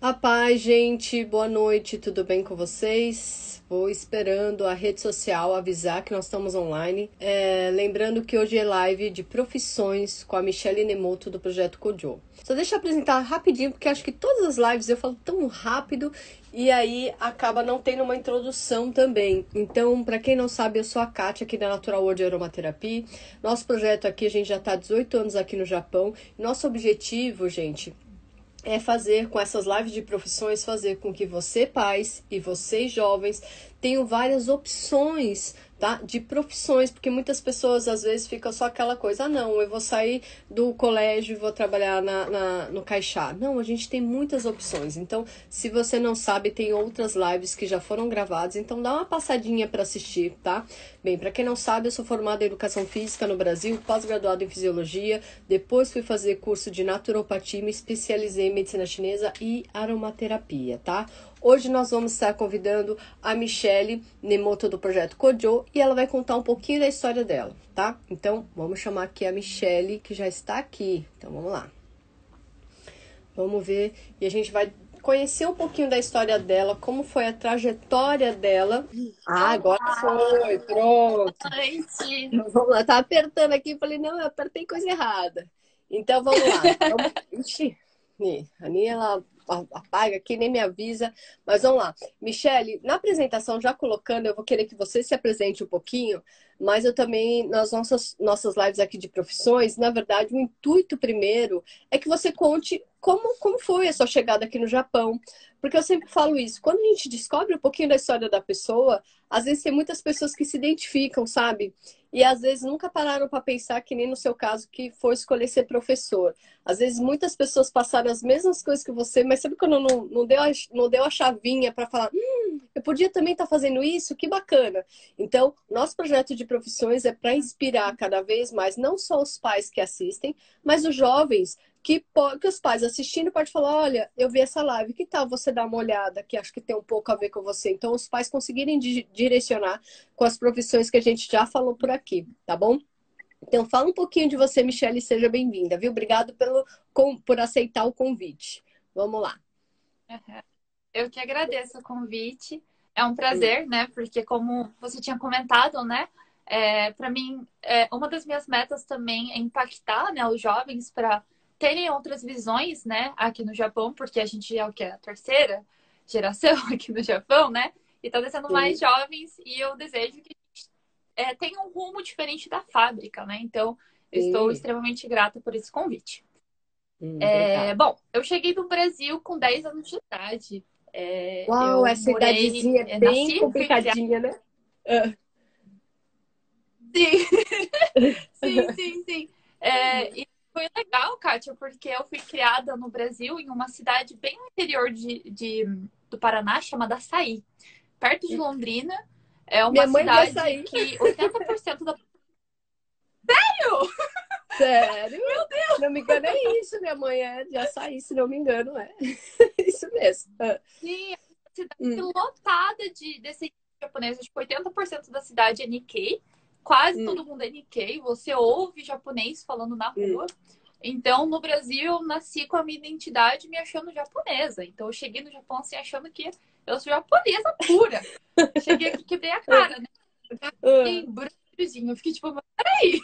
A paz, gente, boa noite, tudo bem com vocês? Vou esperando a rede social avisar que nós estamos online. Lembrando que hoje é live de profissões com a Michele Nemoto do Projeto Kojo. Só deixa eu apresentar rapidinho, porque acho que todas as lives eu falo tão rápido e aí acaba não tendo uma introdução também. Então, para quem não sabe, eu sou a Kátia aqui da Natural World Aromaterapia. Nosso projeto aqui, a gente já está há 18 anos aqui no Japão. Nosso objetivo, gente, é fazer com essas lives de profissões, fazer com que você, pais, e vocês, jovens, tenham várias opções, tá? De profissões, porque muitas pessoas às vezes ficam só aquela coisa, não, eu vou sair do colégio e vou trabalhar no Caixá. Não, a gente tem muitas opções. Então, se você não sabe, tem outras lives que já foram gravadas, então dá uma passadinha para assistir, tá? Bem, para quem não sabe, eu sou formada em Educação Física no Brasil, pós-graduada em Fisiologia, depois fui fazer curso de Naturopatia, me especializei em Medicina Chinesa e Aromaterapia, tá? Hoje nós vamos estar convidando a Michele Nemoto do Projeto Kojo e ela vai contar um pouquinho da história dela, tá? Então, vamos chamar aqui a Michele, que já está aqui. Então, vamos lá. Vamos ver e a gente vai conhecer um pouquinho da história dela, como foi a trajetória dela. Ah, agora foi, pronto. Noite. Vamos lá, tá apertando aqui, falei, não, eu apertei coisa errada. Então, vamos lá. Ixi, a Aninha, ela apaga aqui, nem me avisa. Mas vamos lá. Michele, na apresentação, já colocando, eu vou querer que você se apresente um pouquinho, mas eu também, nas nossas lives aqui de profissões, na verdade, o intuito primeiro é que você conte como foi a sua chegada aqui no Japão. Porque eu sempre falo isso, quando a gente descobre um pouquinho da história da pessoa, às vezes tem muitas pessoas que se identificam, sabe? E às vezes nunca pararam para pensar, que nem no seu caso, que foi escolher ser professor. Às vezes muitas pessoas passaram as mesmas coisas que você, mas sabe quando não deu a chavinha para falar, eu podia também estar fazendo isso? Que bacana. Então, nosso projeto de profissões é para inspirar cada vez mais, não só os pais que assistem, mas os jovens que os pais assistindo podem falar, olha, eu vi essa live, que tal você dar uma olhada, que acho que tem um pouco a ver com você. Então, os pais conseguirem direcionar com as profissões que a gente já falou por aqui, tá bom? Então, fala um pouquinho de você, Michele, e seja bem-vinda, viu? Obrigado por aceitar o convite. Vamos lá. Uhum. Eu que agradeço o convite. É um Hum. prazer, né? Porque como você tinha comentado, né? Para mim, uma das minhas metas também é impactar, né, os jovens para terem outras visões, né, aqui no Japão, porque a gente é o que é a terceira geração aqui no Japão, né? E tá descendo mais Sim. jovens e eu desejo que tenha um rumo diferente da fábrica, né? Então, eu estou Sim. extremamente grata por esse convite. Obrigada. Bom, eu cheguei do Brasil com 10 anos de idade. Uau, Eu essa morei, idadezinha é bem nasci, fui criada. complicadinha, né? Ah. Sim, sim, sim, sim. E foi legal, Kátia, porque eu fui criada no Brasil, em uma cidade bem no interior do Paraná, chamada Açaí, perto de Londrina. É uma Minha mãe vai cidade sair. que 80% da. Sério? Meu Se Deus! não me engano, é isso. Minha mãe é de Açaí, se não me engano, é. Isso mesmo. Ah. Sim, é uma Hum, cidade lotada de descendentes japoneses. Tipo, 80% da cidade é Nikkei. Quase hum, todo mundo é Nikkei. Você ouve japonês falando na hum. rua. Então, no Brasil, eu nasci com a minha identidade me achando japonesa. Então, eu cheguei no Japão assim, achando que eu sou japonesa pura. Cheguei aqui, quebrei a cara, né? Ah, Fiquei branquinho. Eu fiquei tipo, mas peraí,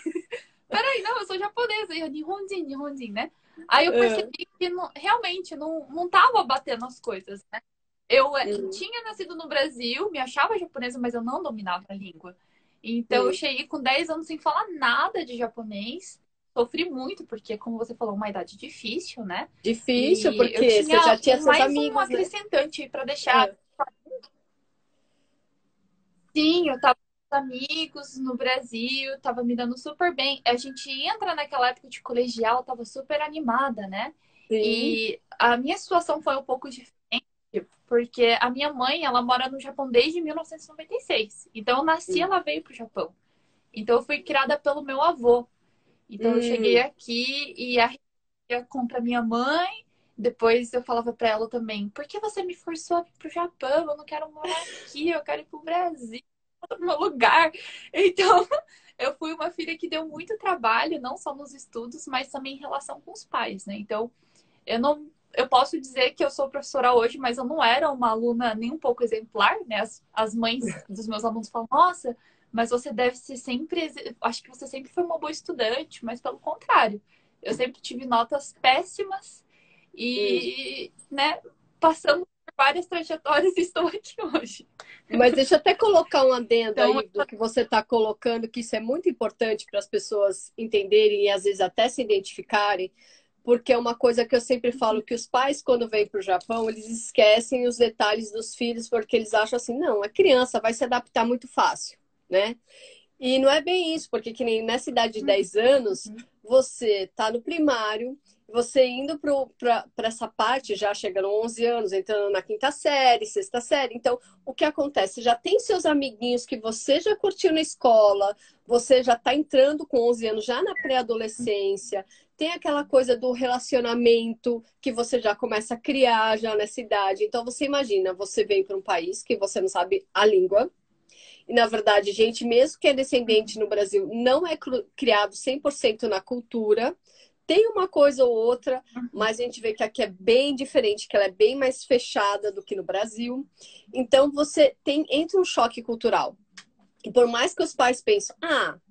peraí, não, eu sou japonesa. E eu, Nihonjin, Nihonjin, né? Aí eu ah, percebi que realmente não tava batendo as coisas, né? Eu hum, tinha nascido no Brasil, me achava japonesa, mas eu não dominava a língua. Então, eu hum. cheguei com 10 anos sem falar nada de japonês. Sofri muito, porque, como você falou, uma idade difícil, né? Difícil, E eu porque você já tinha tinha seus mais um amigos, né? acrescentante para deixar. Ah, Sim, eu tava com amigos no Brasil, tava me dando super bem. A gente entra naquela época de colegial, tava super animada, né? sim. E a minha situação foi um pouco diferente, porque a minha mãe, ela mora no Japão desde 1996. Então, eu nasci, Hum, ela veio pro Japão. Então, eu fui criada pelo meu avô. Então, eu cheguei hum. aqui e a ia contra minha mãe. Depois eu falava pra ela também, por que você me forçou a ir pro Japão? Eu não quero morar aqui, eu quero ir pro Brasil, pro meu lugar. Então, eu fui uma filha que deu muito trabalho, não só nos estudos, mas também em relação com os pais, né? Então, eu eu posso dizer que eu sou professora hoje, mas eu não era uma aluna nem um pouco exemplar, né? As mães dos meus alunos falam, nossa, mas você deve ser sempre. Acho que você sempre foi uma boa estudante, mas pelo contrário, eu sempre tive notas péssimas Hum. e, né, passando por várias trajetórias e estou aqui hoje. Mas deixa eu até colocar um adendo Então, aí do que você está colocando, que isso é muito importante para as pessoas entenderem e às vezes até se identificarem, porque é uma coisa que eu sempre falo que os pais, quando vêm para o Japão, eles esquecem os detalhes dos filhos, porque eles acham assim, não, a criança vai se adaptar muito fácil, né? E não é bem isso, porque que nem nessa idade de 10 anos, você está no primário, você indo para essa parte, já chegando 11 anos, entrando na quinta série, sexta série. Então, o que acontece? Já tem seus amiguinhos que você já curtiu na escola, você já está entrando com 11 anos, já na pré-adolescência, tem aquela coisa do relacionamento que você já começa a criar já nessa idade. Então, você imagina, você vem para um país que você não sabe a língua, e, na verdade, gente, mesmo que é descendente no Brasil, não é criado 100% na cultura. Tem uma coisa ou outra, mas a gente vê que aqui é bem diferente, que ela é bem mais fechada do que no Brasil. Então, você tem entre um choque cultural. E por mais que os pais pensem,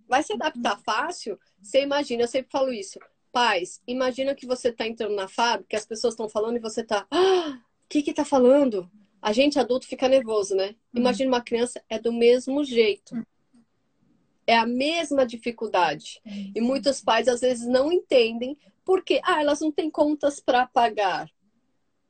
vai se adaptar fácil, você imagina, eu sempre falo isso. Pais, imagina que você está entrando na fábrica, as pessoas estão falando e você está, o que que tá falando? A gente adulto fica nervoso, né? Imagina uma criança, é do mesmo jeito. É a mesma dificuldade. E muitos pais às vezes não entendem porque, elas não têm contas para pagar.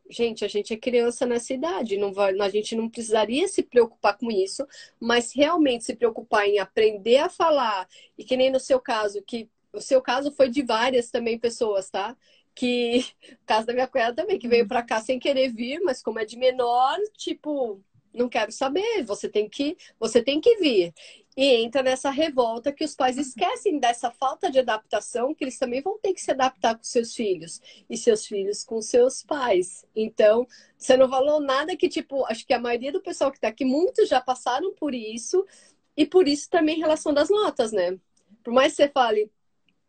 Gente, a gente é criança nessa idade, não vai, a gente não precisaria se preocupar com isso, mas realmente se preocupar em aprender a falar, e que nem no seu caso, que o seu caso foi de várias também pessoas, tá? Que o caso da minha cunhada também, que veio para cá sem querer vir, mas como é de menor, tipo, não quero saber, você tem que vir. E entra nessa revolta que os pais esquecem dessa falta de adaptação, que eles também vão ter que se adaptar com seus filhos e seus filhos com seus pais. Então, você não falou nada que, tipo, acho que a maioria do pessoal que está aqui, muitos já passaram por isso, e por isso também em relação das notas, né? Por mais que você fale,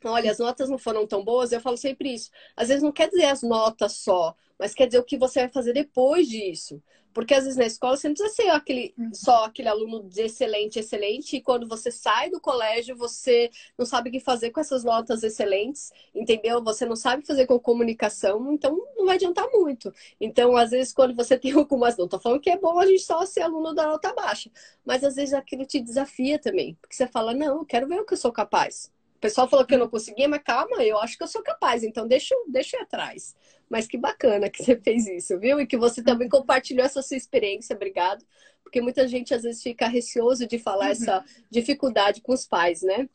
olha, as notas não foram tão boas, eu falo sempre isso. Às vezes não quer dizer as notas só, mas quer dizer o que você vai fazer depois disso. Porque às vezes na escola você não precisa ser só aquele aluno de excelente, excelente, e quando você sai do colégio, você não sabe o que fazer com essas notas excelentes, entendeu? Você não sabe fazer com comunicação, então não vai adiantar muito. Então, às vezes, quando você tem algumas, não tô falando que é bom a gente só ser aluno da nota baixa, mas às vezes aquilo te desafia também, porque você fala, não, eu quero ver o que eu sou capaz. O pessoal falou que eu não conseguia, mas calma, eu acho que eu sou capaz, então deixa eu ir atrás. Mas que bacana que você fez isso, viu? E que você também compartilhou essa sua experiência, obrigado. Porque muita gente às vezes fica receoso de falar essa dificuldade com os pais, né?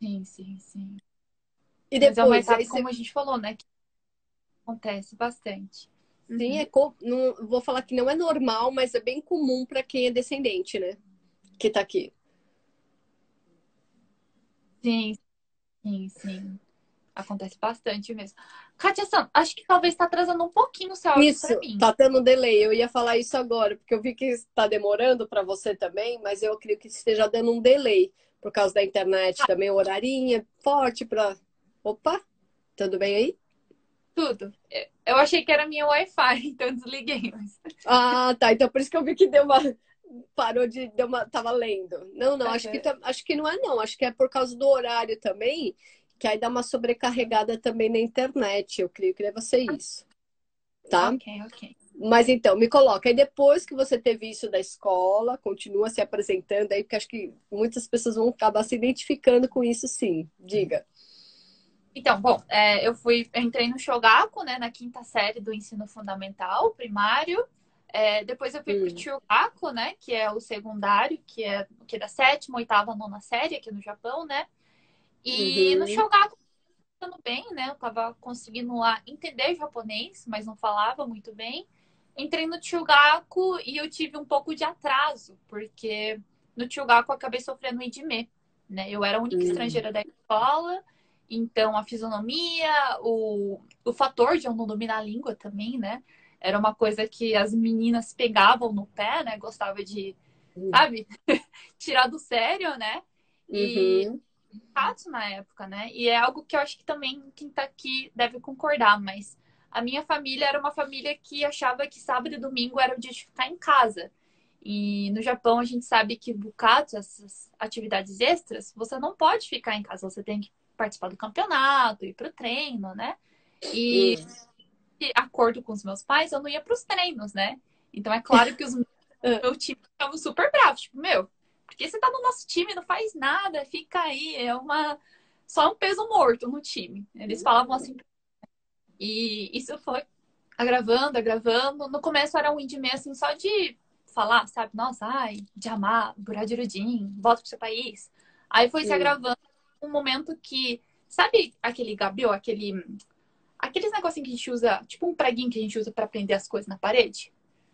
sim, sim, sim. E Mas é uma depois, aí etapa, você. como a gente falou, né? Que acontece bastante. Sim, Uhum. não, vou falar que não é normal, mas é bem comum para quem é descendente, né? Que tá aqui. Sim, sim, sim. Acontece bastante mesmo. Kátia-san, acho que talvez está atrasando um pouquinho o seu áudio Isso, para mim. tá tendo um delay. Eu ia falar isso agora, porque eu vi que está demorando para você também, mas eu acredito que esteja dando um delay por causa da internet também, o horarinho é forte para. Opa, tudo bem aí? Tudo. Eu achei que era minha Wi-Fi, então eu desliguei. Mas... Ah, tá. Então por isso que eu vi que deu uma. Parou de. Deu uma. Tava lendo. Não, não, acho que, Uhum. acho que não é, não. Acho que é por causa do horário também, que aí dá uma sobrecarregada também na internet. Eu creio que deve ser isso, tá? Ok, ok. Mas então, me coloca. Aí depois que você teve isso da escola, continua se apresentando aí, porque acho que muitas pessoas vão acabar se identificando com isso, sim. Diga. Então, bom, eu entrei no Shogaku, né, na quinta série do ensino fundamental, primário. Depois eu fui pro Hum. Chugaku, né, que é o secundário, que é da sétima, oitava, nona série aqui no Japão, né? E no Uhum. Shogaku, estando bem, né? Eu tava conseguindo lá entender japonês, mas não falava muito bem. Entrei no Chugaku e eu tive um pouco de atraso, porque no Chugaku eu acabei sofrendo um IDME, né? Eu era a única Hum. estrangeira da escola, então a fisionomia, o fator de eu não dominar a língua também, né? Era uma coisa que as meninas pegavam no pé, né? Gostava de, sabe, tirar do sério, né? E Uhum. Katsu na época, né? E é algo que eu acho que também quem tá aqui deve concordar, mas a minha família era uma família que achava que sábado e domingo era o dia de ficar em casa. E no Japão a gente sabe que bukatsu, essas atividades extras, você não pode ficar em casa, você tem que participar do campeonato, ir pro treino, né? E Hum. de acordo com os meus pais, eu não ia pros treinos, né? Então é claro que os Ah, meu time ficavam super bravos, tipo, meu, porque você tá no nosso time, não faz nada, fica aí, é uma só um peso morto no time. Eles falavam assim, e isso foi agravando, agravando. No começo era um indie assim, só de falar, sabe? Nossa, ai, de amar, Buradirudin, volta pro seu país. Aí foi se hum. agravando um momento que, sabe aquele gabiô, aqueles negocinhos que a gente usa, tipo um preguinho que a gente usa pra prender as coisas na parede,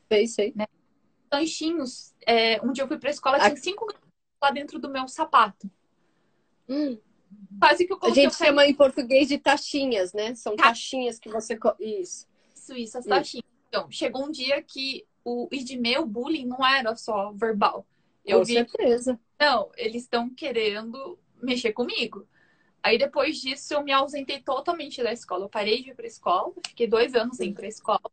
Sei, sei. né? Ganchinhos. Um dia eu fui pra escola, A, tinha 5 ganchinhos lá dentro do meu sapato. hum. Quase que eu A coloquei o gente pé chama em português de taxinhas, né? São taxinhas que você. Isso. isso, as Hum. taxinhas. Então, chegou um dia que o IDME, o bullying, não era só verbal. Eu Com vi que, certeza. não, eles estão querendo mexer comigo. Aí, depois disso, eu me ausentei totalmente da escola. Eu parei de ir pra escola, fiquei 2 anos sem ir Hum. pra escola.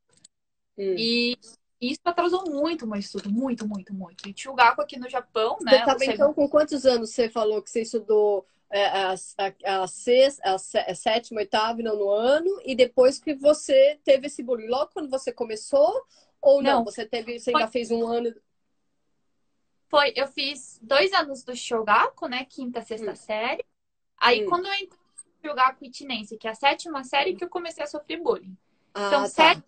Hum. E isso atrasou muito o meu estudo, muito, muito, muito. E Chugaku aqui no Japão, Você né, o estava segundo. então com quantos anos você falou que você estudou a sexta, a sétima, oitava e nono ano, e depois que você teve esse bullying? Logo quando você começou, ou não? Não, Você teve, você foi, ainda fez um ano. eu fiz 2 anos do Shogaku, né, quinta, sexta Hum. série. Aí, Hum. quando eu entrei no Shogaku Itinense, que é a sétima série, que eu comecei a sofrer bullying. Então, Ah, tá. série,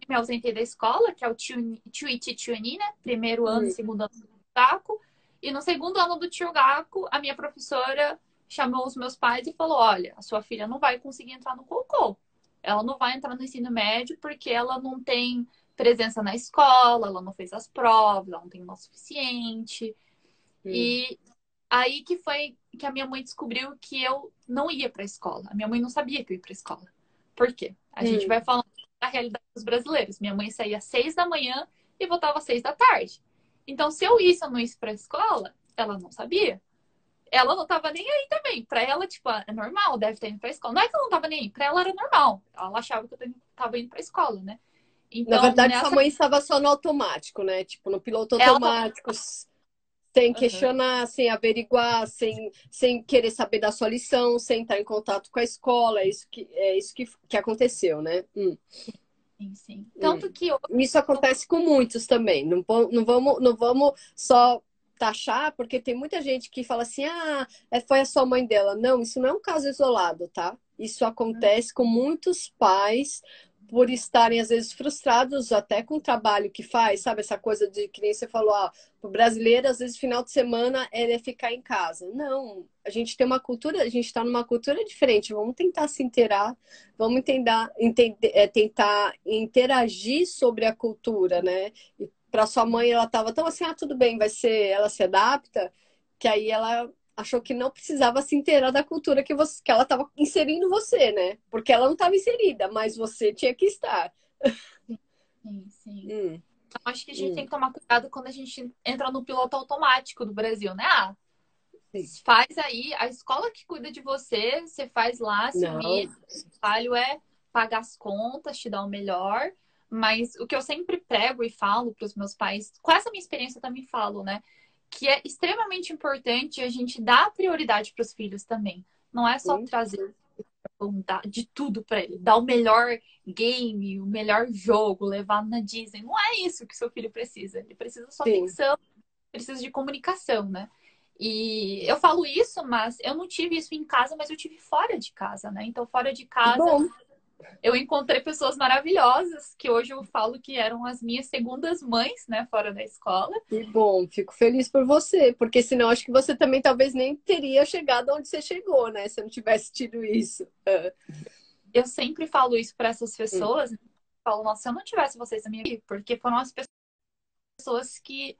me ausentei da escola, que é o Chuichi Chunin, né? Primeiro ano e Hum. segundo ano do Shogaku. E no segundo ano do Shogaku, a minha professora chamou os meus pais e falou: olha, a sua filha não vai conseguir entrar no Koukou. Ela não vai entrar no ensino médio porque ela não tem presença na escola, ela não fez as provas, ela não tem o suficiente. Hum. E aí que foi que a minha mãe descobriu que eu não ia para a escola. A minha mãe não sabia que eu ia para a escola. Por quê? A gente Hum. vai falando da realidade dos brasileiros. Minha mãe saía às 6 da manhã e voltava às 6 da tarde. Então, se eu ia ou não ia para a escola, ela não sabia. Ela não tava nem aí também. Para ela, tipo, é normal, deve estar indo para a escola. Não é que ela não tava nem aí, para ela era normal. Ela achava que eu tava indo para a escola, né? Na Então, verdade, sua nessa. mãe estava só no automático, né? Tipo, no piloto Ela tava. automático, sem Uhum. questionar, sem averiguar, sem querer saber da sua lição, sem estar em contato com a escola. É isso que aconteceu, né? Sim, sim. Tanto Hum. que eu. Isso acontece com muitos também. Não vamos só taxar, porque tem muita gente que fala assim: ah, foi a sua mãe dela. Não, isso não é um caso isolado, tá? Isso acontece com muitos pais por estarem, às vezes, frustrados até com o trabalho que faz, sabe? Essa coisa de que nem você falou, o brasileiro, às vezes, final de semana é ficar em casa. Não, a gente tem uma cultura, a gente está numa cultura diferente. Vamos tentar se inteirar, vamos tentar interagir sobre a cultura, né? E para sua mãe, ela estava tão assim, tudo bem, ela se adapta, que aí ela achou que não precisava se inteirar da cultura que ela estava inserindo você, né? Porque ela não estava inserida, mas você tinha que estar. Sim, sim. Hum. Então, acho que a gente tem Hum. que tomar cuidado quando a gente entra no piloto automático do Brasil, né? Ah, Sim. faz aí, a escola que cuida de você, você faz lá, se vira. Não. O trabalho é pagar as contas, te dar o melhor. Mas o que eu sempre prego e falo para os meus pais, com essa minha experiência eu também falo, né? Que é extremamente importante a gente dar prioridade para os filhos também. Não é só Sim. trazer dar de tudo para ele, dar o melhor game, o melhor jogo, levar na Disney. Não é isso que seu filho precisa. Ele precisa da sua Sim. atenção, precisa de comunicação, né? E eu falo isso, mas eu não tive isso em casa, mas eu tive fora de casa, né? Então, fora de Que casa, bom. eu encontrei pessoas maravilhosas, que hoje eu falo que eram as minhas segundas mães, né? Fora da escola. Que bom. Fico feliz por você, porque senão acho que você também talvez nem teria chegado onde você chegou, né? Se eu não tivesse tido isso. Eu sempre falo isso para essas Hum. pessoas. Eu falo, nossa, se eu não tivesse vocês na minha vida, porque foram as pessoas que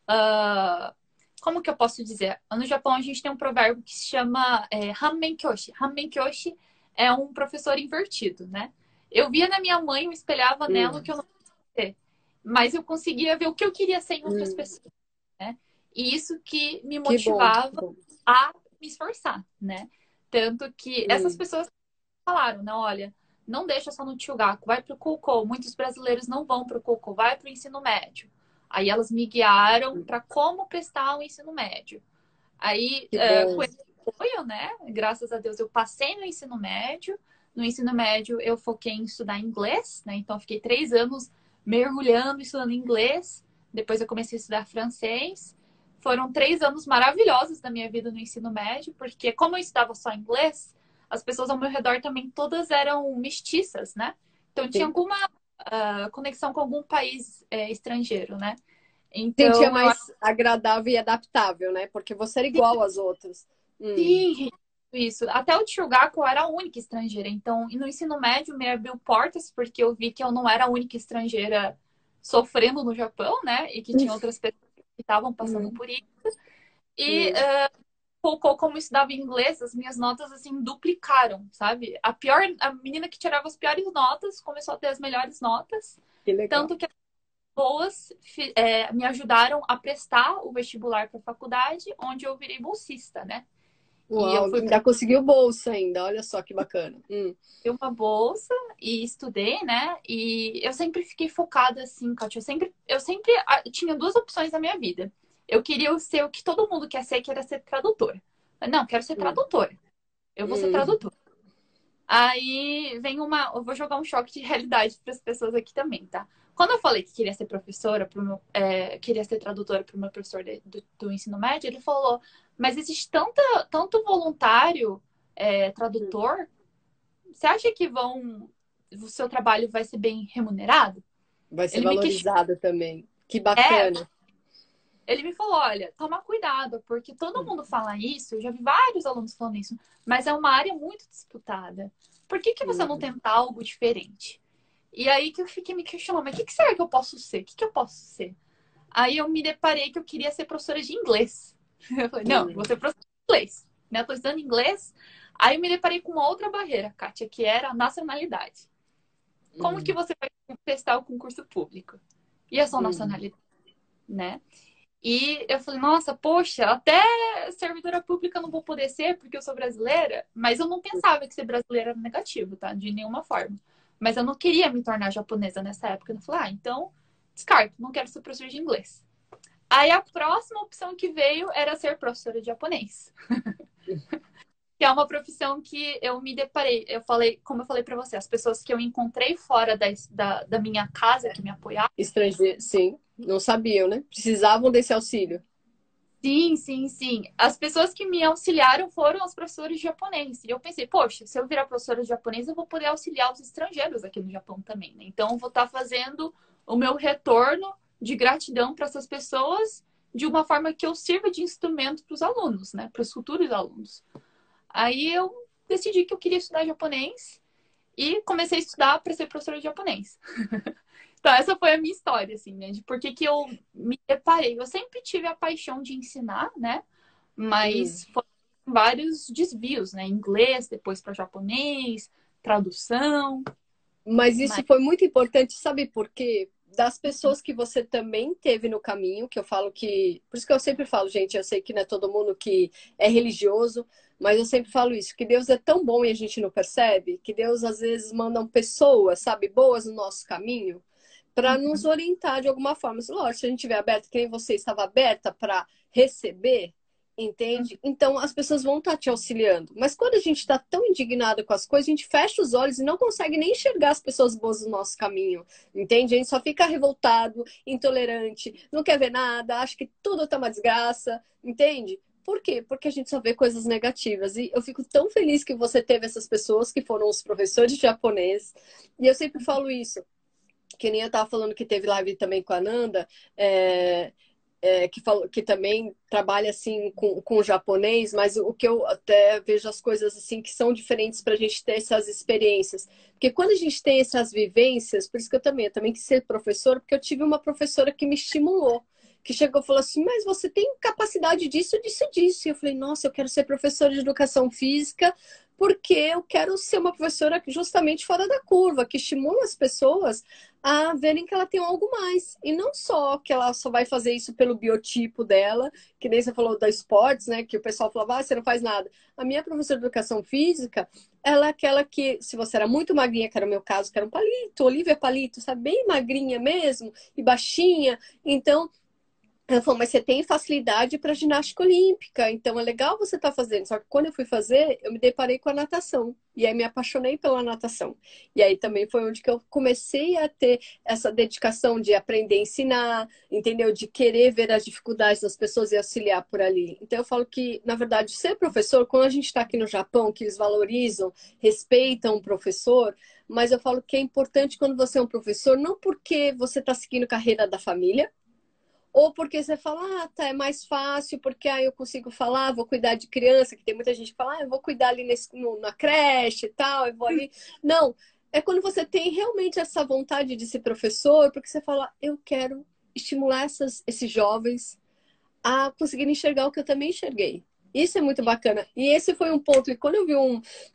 Uh, como que eu posso dizer? No Japão a gente tem um provérbio que se chama Hanmen Kyoshi. Hanmen Kyoshi é um professor invertido, né? Eu via na minha mãe, eu espelhava nela o Hum. que eu não queria ser. Mas eu conseguia ver o que eu queria ser em outras Hum. pessoas, né? E isso que me Que bom. Que motivava bom. a me esforçar, né? Tanto que essas Hum, pessoas falaram, né? Olha, não deixa só no Tchugaku, vai pro Koukou. Muitos brasileiros não vão pro Koukou, vai pro ensino médio. Aí elas me guiaram para como prestar o ensino médio. Aí, que com bom. esse apoio, né? Graças a Deus, eu passei no ensino médio. No ensino médio, eu foquei em estudar inglês, né? Então, eu fiquei 3 anos mergulhando, estudando inglês. Depois, eu comecei a estudar francês. Foram 3 anos maravilhosos da minha vida no ensino médio, porque como eu estudava só inglês, as pessoas ao meu redor também todas eram mestiças, né? Então, tinha Sim. alguma conexão com algum país estrangeiro, né? Sentia Então, eu mais agradável e adaptável, né? Porque você era igual às outras. Sim, isso. Até o Tchugaku eu era a única estrangeira. Então, e no ensino médio me abriu portas, porque eu vi que eu não era a única estrangeira sofrendo no Japão, né? E que tinha outras pessoas que estavam passando Hum, por isso. E hum. como eu estudava inglês, as minhas notas, assim, duplicaram, sabe? A menina que tirava as piores notas começou a ter as melhores notas. Que legal. Tanto que as boas me ajudaram a prestar o vestibular para a faculdade, onde eu virei bolsista, né? E eu Uau, fui ainda conseguiu bolsa ainda. Olha só que bacana. uma bolsa e estudei, né? E eu sempre fiquei focada assim, Kátia. Eu sempre tinha duas opções na minha vida. Eu queria ser o que todo mundo quer ser, que era ser tradutora. Não, quero ser Hum, tradutora. Eu vou ser hum. tradutora. Aí vem eu vou jogar um choque de realidade para as pessoas aqui também, tá? Quando eu falei que queria ser professora, queria ser tradutora para o meu professor do ensino médio, ele falou: mas existe tanto voluntário tradutor. Você acha que o seu trabalho vai ser bem remunerado? Vai ser Ele me questionou. valorizada também. Que É, bacana. ele me falou, olha, toma cuidado, porque todo mundo fala isso, eu já vi vários alunos falando isso, mas é uma área muito disputada. Por que você não Hum, tenta algo diferente? E aí que eu fiquei me questionando, mas o que será que eu posso ser? O que eu posso ser? Aí eu me deparei que eu queria ser professora de inglês. Eu falei, não, vou hum, ser professora de inglês. Né? Eu tô estudando inglês. Aí eu me deparei com uma outra barreira, Kátia, que era a nacionalidade. Como que hum. você vai prestar o concurso público? E a sua Hum. nacionalidade, né? E eu falei, nossa, poxa, até servidora pública eu não vou poder ser porque eu sou brasileira, mas eu não pensava que ser brasileira era negativo, tá? De nenhuma forma. Mas eu não queria me tornar japonesa nessa época. Eu falei, então, descarto, não quero ser professora de inglês. Aí a próxima opção que veio era ser professora de japonês, que é uma profissão que eu me deparei. Eu falei, como eu falei para você, as pessoas que eu encontrei fora da minha casa que me apoiaram. Estrangeiro, sim. Não sabiam, né? Precisavam desse auxílio. Sim, sim, sim. As pessoas que me auxiliaram foram os professores de japonês. E eu pensei, poxa, se eu virar professora de japonês, eu vou poder auxiliar os estrangeiros aqui no Japão também, né? Então, eu vou estar fazendo o meu retorno de gratidão para essas pessoas de uma forma que eu sirva de instrumento para os alunos, né? Para os futuros alunos. Aí eu decidi que eu queria estudar japonês e comecei a estudar para ser professora de japonês. Então, essa foi a minha história, assim, né? De por que que eu me deparei. Eu sempre tive a paixão de ensinar, né? Hum. Mas foram vários desvios, né? Inglês, depois para japonês, tradução. Mas isso Mas foi muito importante, sabe por quê? Das pessoas que você também teve no caminho, que eu falo que. Por isso que eu sempre falo, gente, eu sei que não é todo mundo que é religioso, mas eu sempre falo isso, que Deus é tão bom e a gente não percebe, que Deus às vezes manda pessoas, sabe, boas no nosso caminho, para nos orientar de alguma forma. Lógico, se a gente estiver aberto, que nem você estava aberta para receber, entende? Então as pessoas vão estar te auxiliando. Mas quando a gente está tão indignado com as coisas, a gente fecha os olhos e não consegue nem enxergar as pessoas boas do nosso caminho, entende? A gente só fica revoltado, intolerante, não quer ver nada, acha que tudo tá uma desgraça, entende? Por quê? Porque a gente só vê coisas negativas. E eu fico tão feliz que você teve essas pessoas que foram os professores de japonês. E eu sempre falo isso, que nem eu estava falando que teve live também com a Nanda, que falou que também trabalha assim com o japonês, mas o que eu até vejo as coisas assim que são diferentes para a gente ter essas experiências. Porque quando a gente tem essas vivências, por isso que eu também quis ser professora, porque eu tive uma professora que me estimulou. Que chegou e falou assim, mas você tem capacidade disso, disso, disso. E eu falei, nossa, eu quero ser professora de educação física porque eu quero ser uma professora justamente fora da curva, que estimula as pessoas a verem que ela tem algo mais. E não só que ela só vai fazer isso pelo biotipo dela, que nem você falou da esportes, né? Que o pessoal falava, você não faz nada. A minha professora de educação física, ela é aquela que, se você era muito magrinha, que era o meu caso, que era um palito, Olivia Palito, sabe? Bem magrinha mesmo, e baixinha. Então, ela falou, mas você tem facilidade para ginástica olímpica, então é legal você estar fazendo. Só que quando eu fui fazer, eu me deparei com a natação. E aí me apaixonei pela natação. E aí também foi onde que eu comecei a ter essa dedicação de aprender a ensinar, entendeu? De querer ver as dificuldades das pessoas e auxiliar por ali. Então eu falo que, na verdade, ser professor, quando a gente está aqui no Japão, que eles valorizam, respeitam o professor, mas eu falo que é importante quando você é um professor, não porque você está seguindo carreira da família, ou porque você fala, tá, é mais fácil, porque eu consigo falar, vou cuidar de criança, que tem muita gente que fala, eu vou cuidar ali na creche e tal, eu vou ali. Não, é quando você tem realmente essa vontade de ser professor, porque você fala, eu quero estimular esses jovens a conseguirem enxergar o que eu também enxerguei. Isso é muito bacana. E esse foi um ponto. E quando eu vi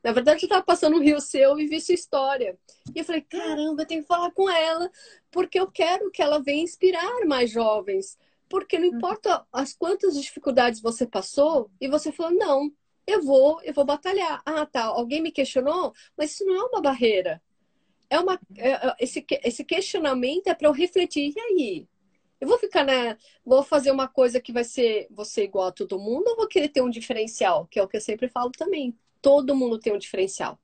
Na verdade, eu estava passando um rio seu e vi sua história. E eu falei, caramba, eu tenho que falar com ela, porque eu quero que ela venha inspirar mais jovens. Porque não importa as quantas dificuldades você passou, e você falou, não, eu vou batalhar. Ah, tá, alguém me questionou, mas isso não é uma barreira. Esse questionamento é para eu refletir. E aí? Eu vou ficar Vou fazer uma coisa que vou ser igual a todo mundo ou vou querer ter um diferencial? Que é o que eu sempre falo também. Todo mundo tem um diferencial.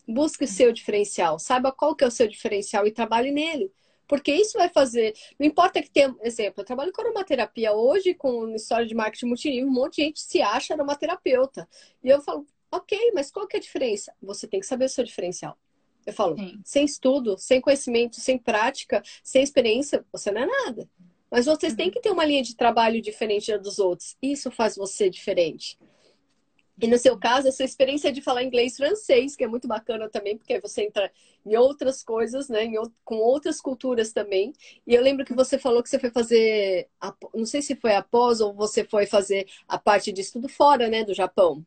Busque o seu diferencial. Saiba qual que é o seu diferencial e trabalhe nele. Porque isso vai fazer. Não importa que tenha. Exemplo, eu trabalho com aromaterapia hoje, com história de marketing multinível, um monte de gente se acha aromaterapeuta. E eu falo, ok, mas qual que é a diferença? Você tem que saber o seu diferencial. Eu falo, Sim. sem estudo, sem conhecimento, sem prática, sem experiência, você não é nada. Mas vocês têm que ter uma linha de trabalho diferente da dos outros. Isso faz você diferente. E no seu caso, essa experiência de falar inglês e francês, que é muito bacana também, porque você entra em outras coisas, né? Com outras culturas também. E eu lembro que você falou que você foi fazer, não sei se foi após ou você foi fazer a parte de estudo fora, né, do Japão.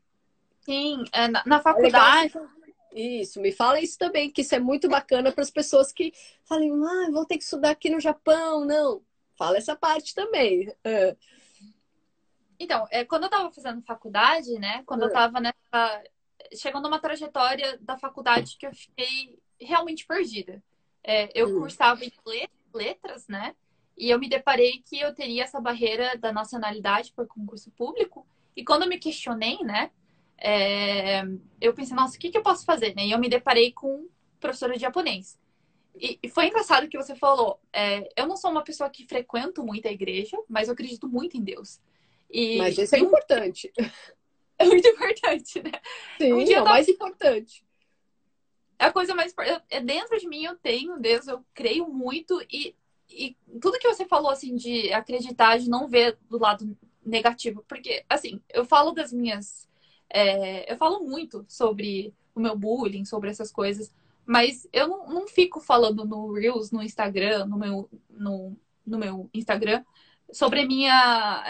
Sim, na É legal você faculdade. falar isso, me fala isso também, que isso é muito bacana para as pessoas que falem, vou ter que estudar aqui no Japão. Não, fala essa parte também. Então, quando eu tava fazendo faculdade, né? Quando eu tava chegando numa trajetória da faculdade que eu fiquei realmente perdida. Eu cursava em letras, né? E eu me deparei que eu teria essa barreira da nacionalidade por concurso público. E quando eu me questionei, né? Eu pensei, nossa, o que eu posso fazer, né? E eu me deparei com professora de japonês. E foi engraçado que você falou. Eu não sou uma pessoa que frequento muito a igreja, mas eu acredito muito em Deus. Mas E, isso é e um importante. é muito importante, né? Um Sim, dia é eu o tava. mais importante. É a coisa mais. Dentro de mim eu tenho Deus, eu creio muito. E tudo que você falou, assim, de acreditar, de não ver do lado negativo. Porque, assim, eu falo das minhas. Eu falo muito sobre o meu bullying, sobre essas coisas. Mas eu não fico falando no Reels, no Instagram, no meu Instagram, sobre a minha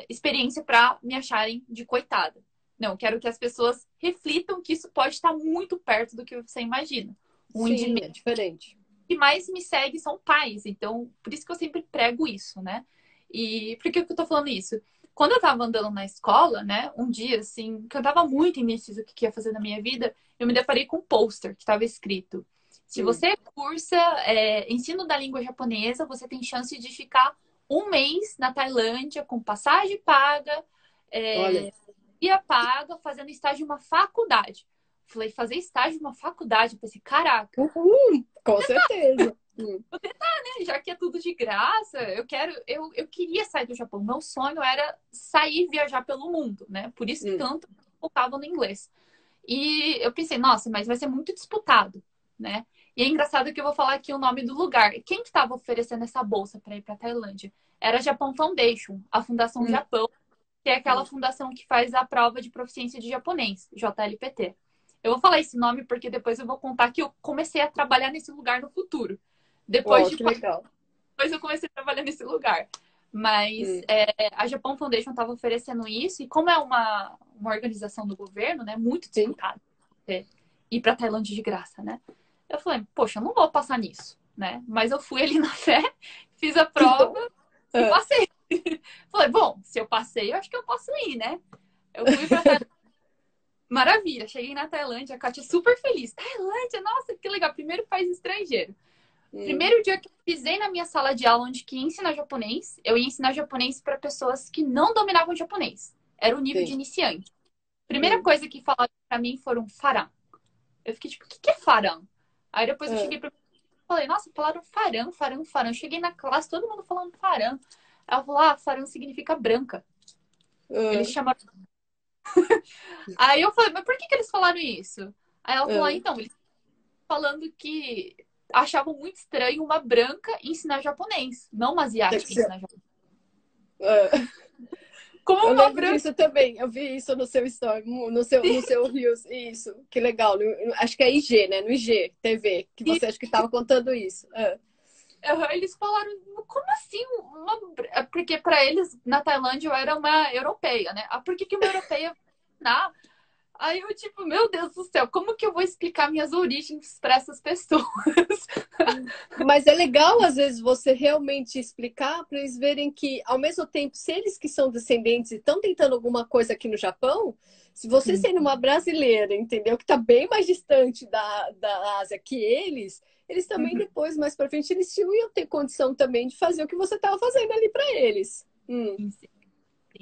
experiência para me acharem de coitada. Não, quero que as pessoas reflitam que isso pode estar muito perto do que você imagina. O Sim, é diferente. que mais me segue são pais, então por isso que eu sempre prego isso, né? E por que eu tô falando isso? Quando eu tava andando na escola, né, um dia, assim, que eu tava muito indecisa do que ia fazer na minha vida, eu me deparei com um pôster que tava escrito: se você cursa ensino da língua japonesa, você tem chance de ficar um mês na Tailândia com passagem paga, Olha, ia paga, fazendo estágio em uma faculdade. Falei, fazer estágio em uma faculdade? Eu pensei, caraca, com certeza. já que é tudo de graça, eu queria sair do Japão. Meu sonho era sair e viajar pelo mundo, né? Por isso que Hum. tanto eu focava no inglês. E eu pensei, nossa, mas vai ser muito disputado, né? E é engraçado que eu vou falar aqui o nome do lugar. Quem que estava oferecendo essa bolsa para ir para Tailândia? Era a Japan Foundation, a Fundação Hum. Japão, que é aquela fundação que faz a prova de proficiência de japonês, JLPT. Eu vou falar esse nome porque depois eu vou contar que eu comecei a trabalhar nesse lugar no futuro. Depois Ó, de que legal. depois eu comecei a trabalhar nesse lugar. Mas Hum. a Japan Foundation estava oferecendo isso, e como é uma organização do governo, né, muito Sim. disputada. ir pra Tailândia de graça, né? Eu falei, poxa, eu não vou passar nisso, né? Mas eu fui ali na fé, fiz a prova e Ah, passei. Falei, bom, se eu passei, eu acho que eu posso ir, né? Eu fui pra Tailândia. Maravilha, cheguei na Tailândia, a Kátia super feliz. Tailândia, nossa, que legal, primeiro país estrangeiro. hum, Primeiro dia que eu pisei na minha sala de aula onde que ia ensinar japonês, eu ia ensinar japonês para pessoas que não dominavam japonês. Era o nível de sim. iniciante. Primeira Hum, coisa que falaram para mim foram farão. Eu fiquei tipo, o que que é farão? Aí depois eu ah, cheguei pra falei, nossa, falaram farão, farão, farão. Cheguei na classe, todo mundo falando farão. Ela falou, ah, farão significa branca. ah, Eles chamaram. Aí eu falei, mas por que que eles falaram isso? Aí ela falou, ah, ah. então, eles falando que achavam muito estranho uma branca ensinar japonês, não uma Tem que asiática ser. ensinar japonês. Ah. Como Eu uma lembro branca. disso também. Eu vi isso no seu story, no seu Reels. Isso, que legal. Acho que é IG, né? No IG TV, que você acha que estava contando isso. Ah, Eles falaram, como assim? Porque para eles, na Tailândia, eu era uma europeia, né? Ah, por que que uma europeia vai ensinar? Aí eu, tipo, meu Deus do céu, como que eu vou explicar minhas origens para essas pessoas? mas é legal, às vezes, você realmente explicar para eles verem que, ao mesmo tempo, se eles que são descendentes e estão tentando alguma coisa aqui no Japão, se você Sim. sendo uma brasileira, entendeu? Que está bem mais distante da Ásia que eles também Uhum. depois, mais para frente, eles iam ter condição também de fazer o que você estava fazendo ali para eles. Sim, sim.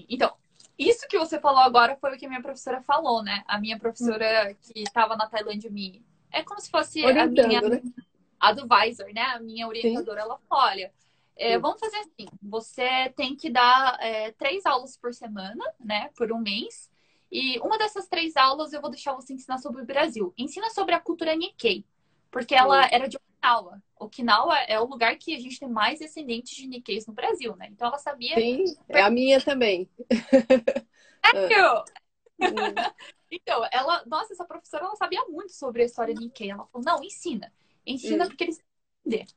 Então, isso que você falou agora foi o que a minha professora falou, né? A minha Hum. professora que estava na Tailândia me. É como se fosse a minha Orientando, né? advisor, né? A minha Sim. orientadora. Ela falou: olha, Hum. vamos fazer assim: você tem que dar 3 aulas por semana, né? Por um mês. E uma dessas 3 aulas eu vou deixar você ensinar sobre o Brasil. Ensina sobre a cultura Nikkei, porque ela Hum. era de Okinawa. Okinawa é o lugar que a gente tem mais descendentes de Nikkeis no Brasil, né? Então ela sabia. Sim, é a minha também. Ah, hum, Então, ela, nossa, essa professora ela sabia muito sobre a história Nikkei. Ela falou: não, ensina. Ensina hum, porque eles têm que entender.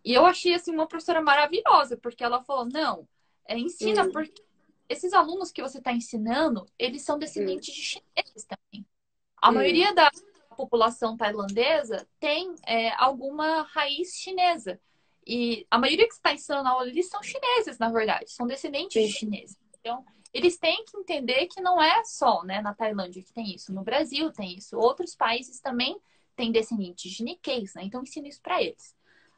E eu achei assim uma professora maravilhosa, porque ela falou: não, ensina hum, porque esses alunos que você está ensinando, eles são hum, descendentes de chineses também. A hum. maioria da população tailandesa tem alguma raiz chinesa. E a maioria que está ensinando na aula, eles são chineses, na verdade, são descendentes de Sim. chineses. Então, eles têm que entender que não é só, né, na Tailândia que tem isso, no Brasil tem isso, outros países também têm descendentes de Nikkeis, né? Então, ensino isso para eles.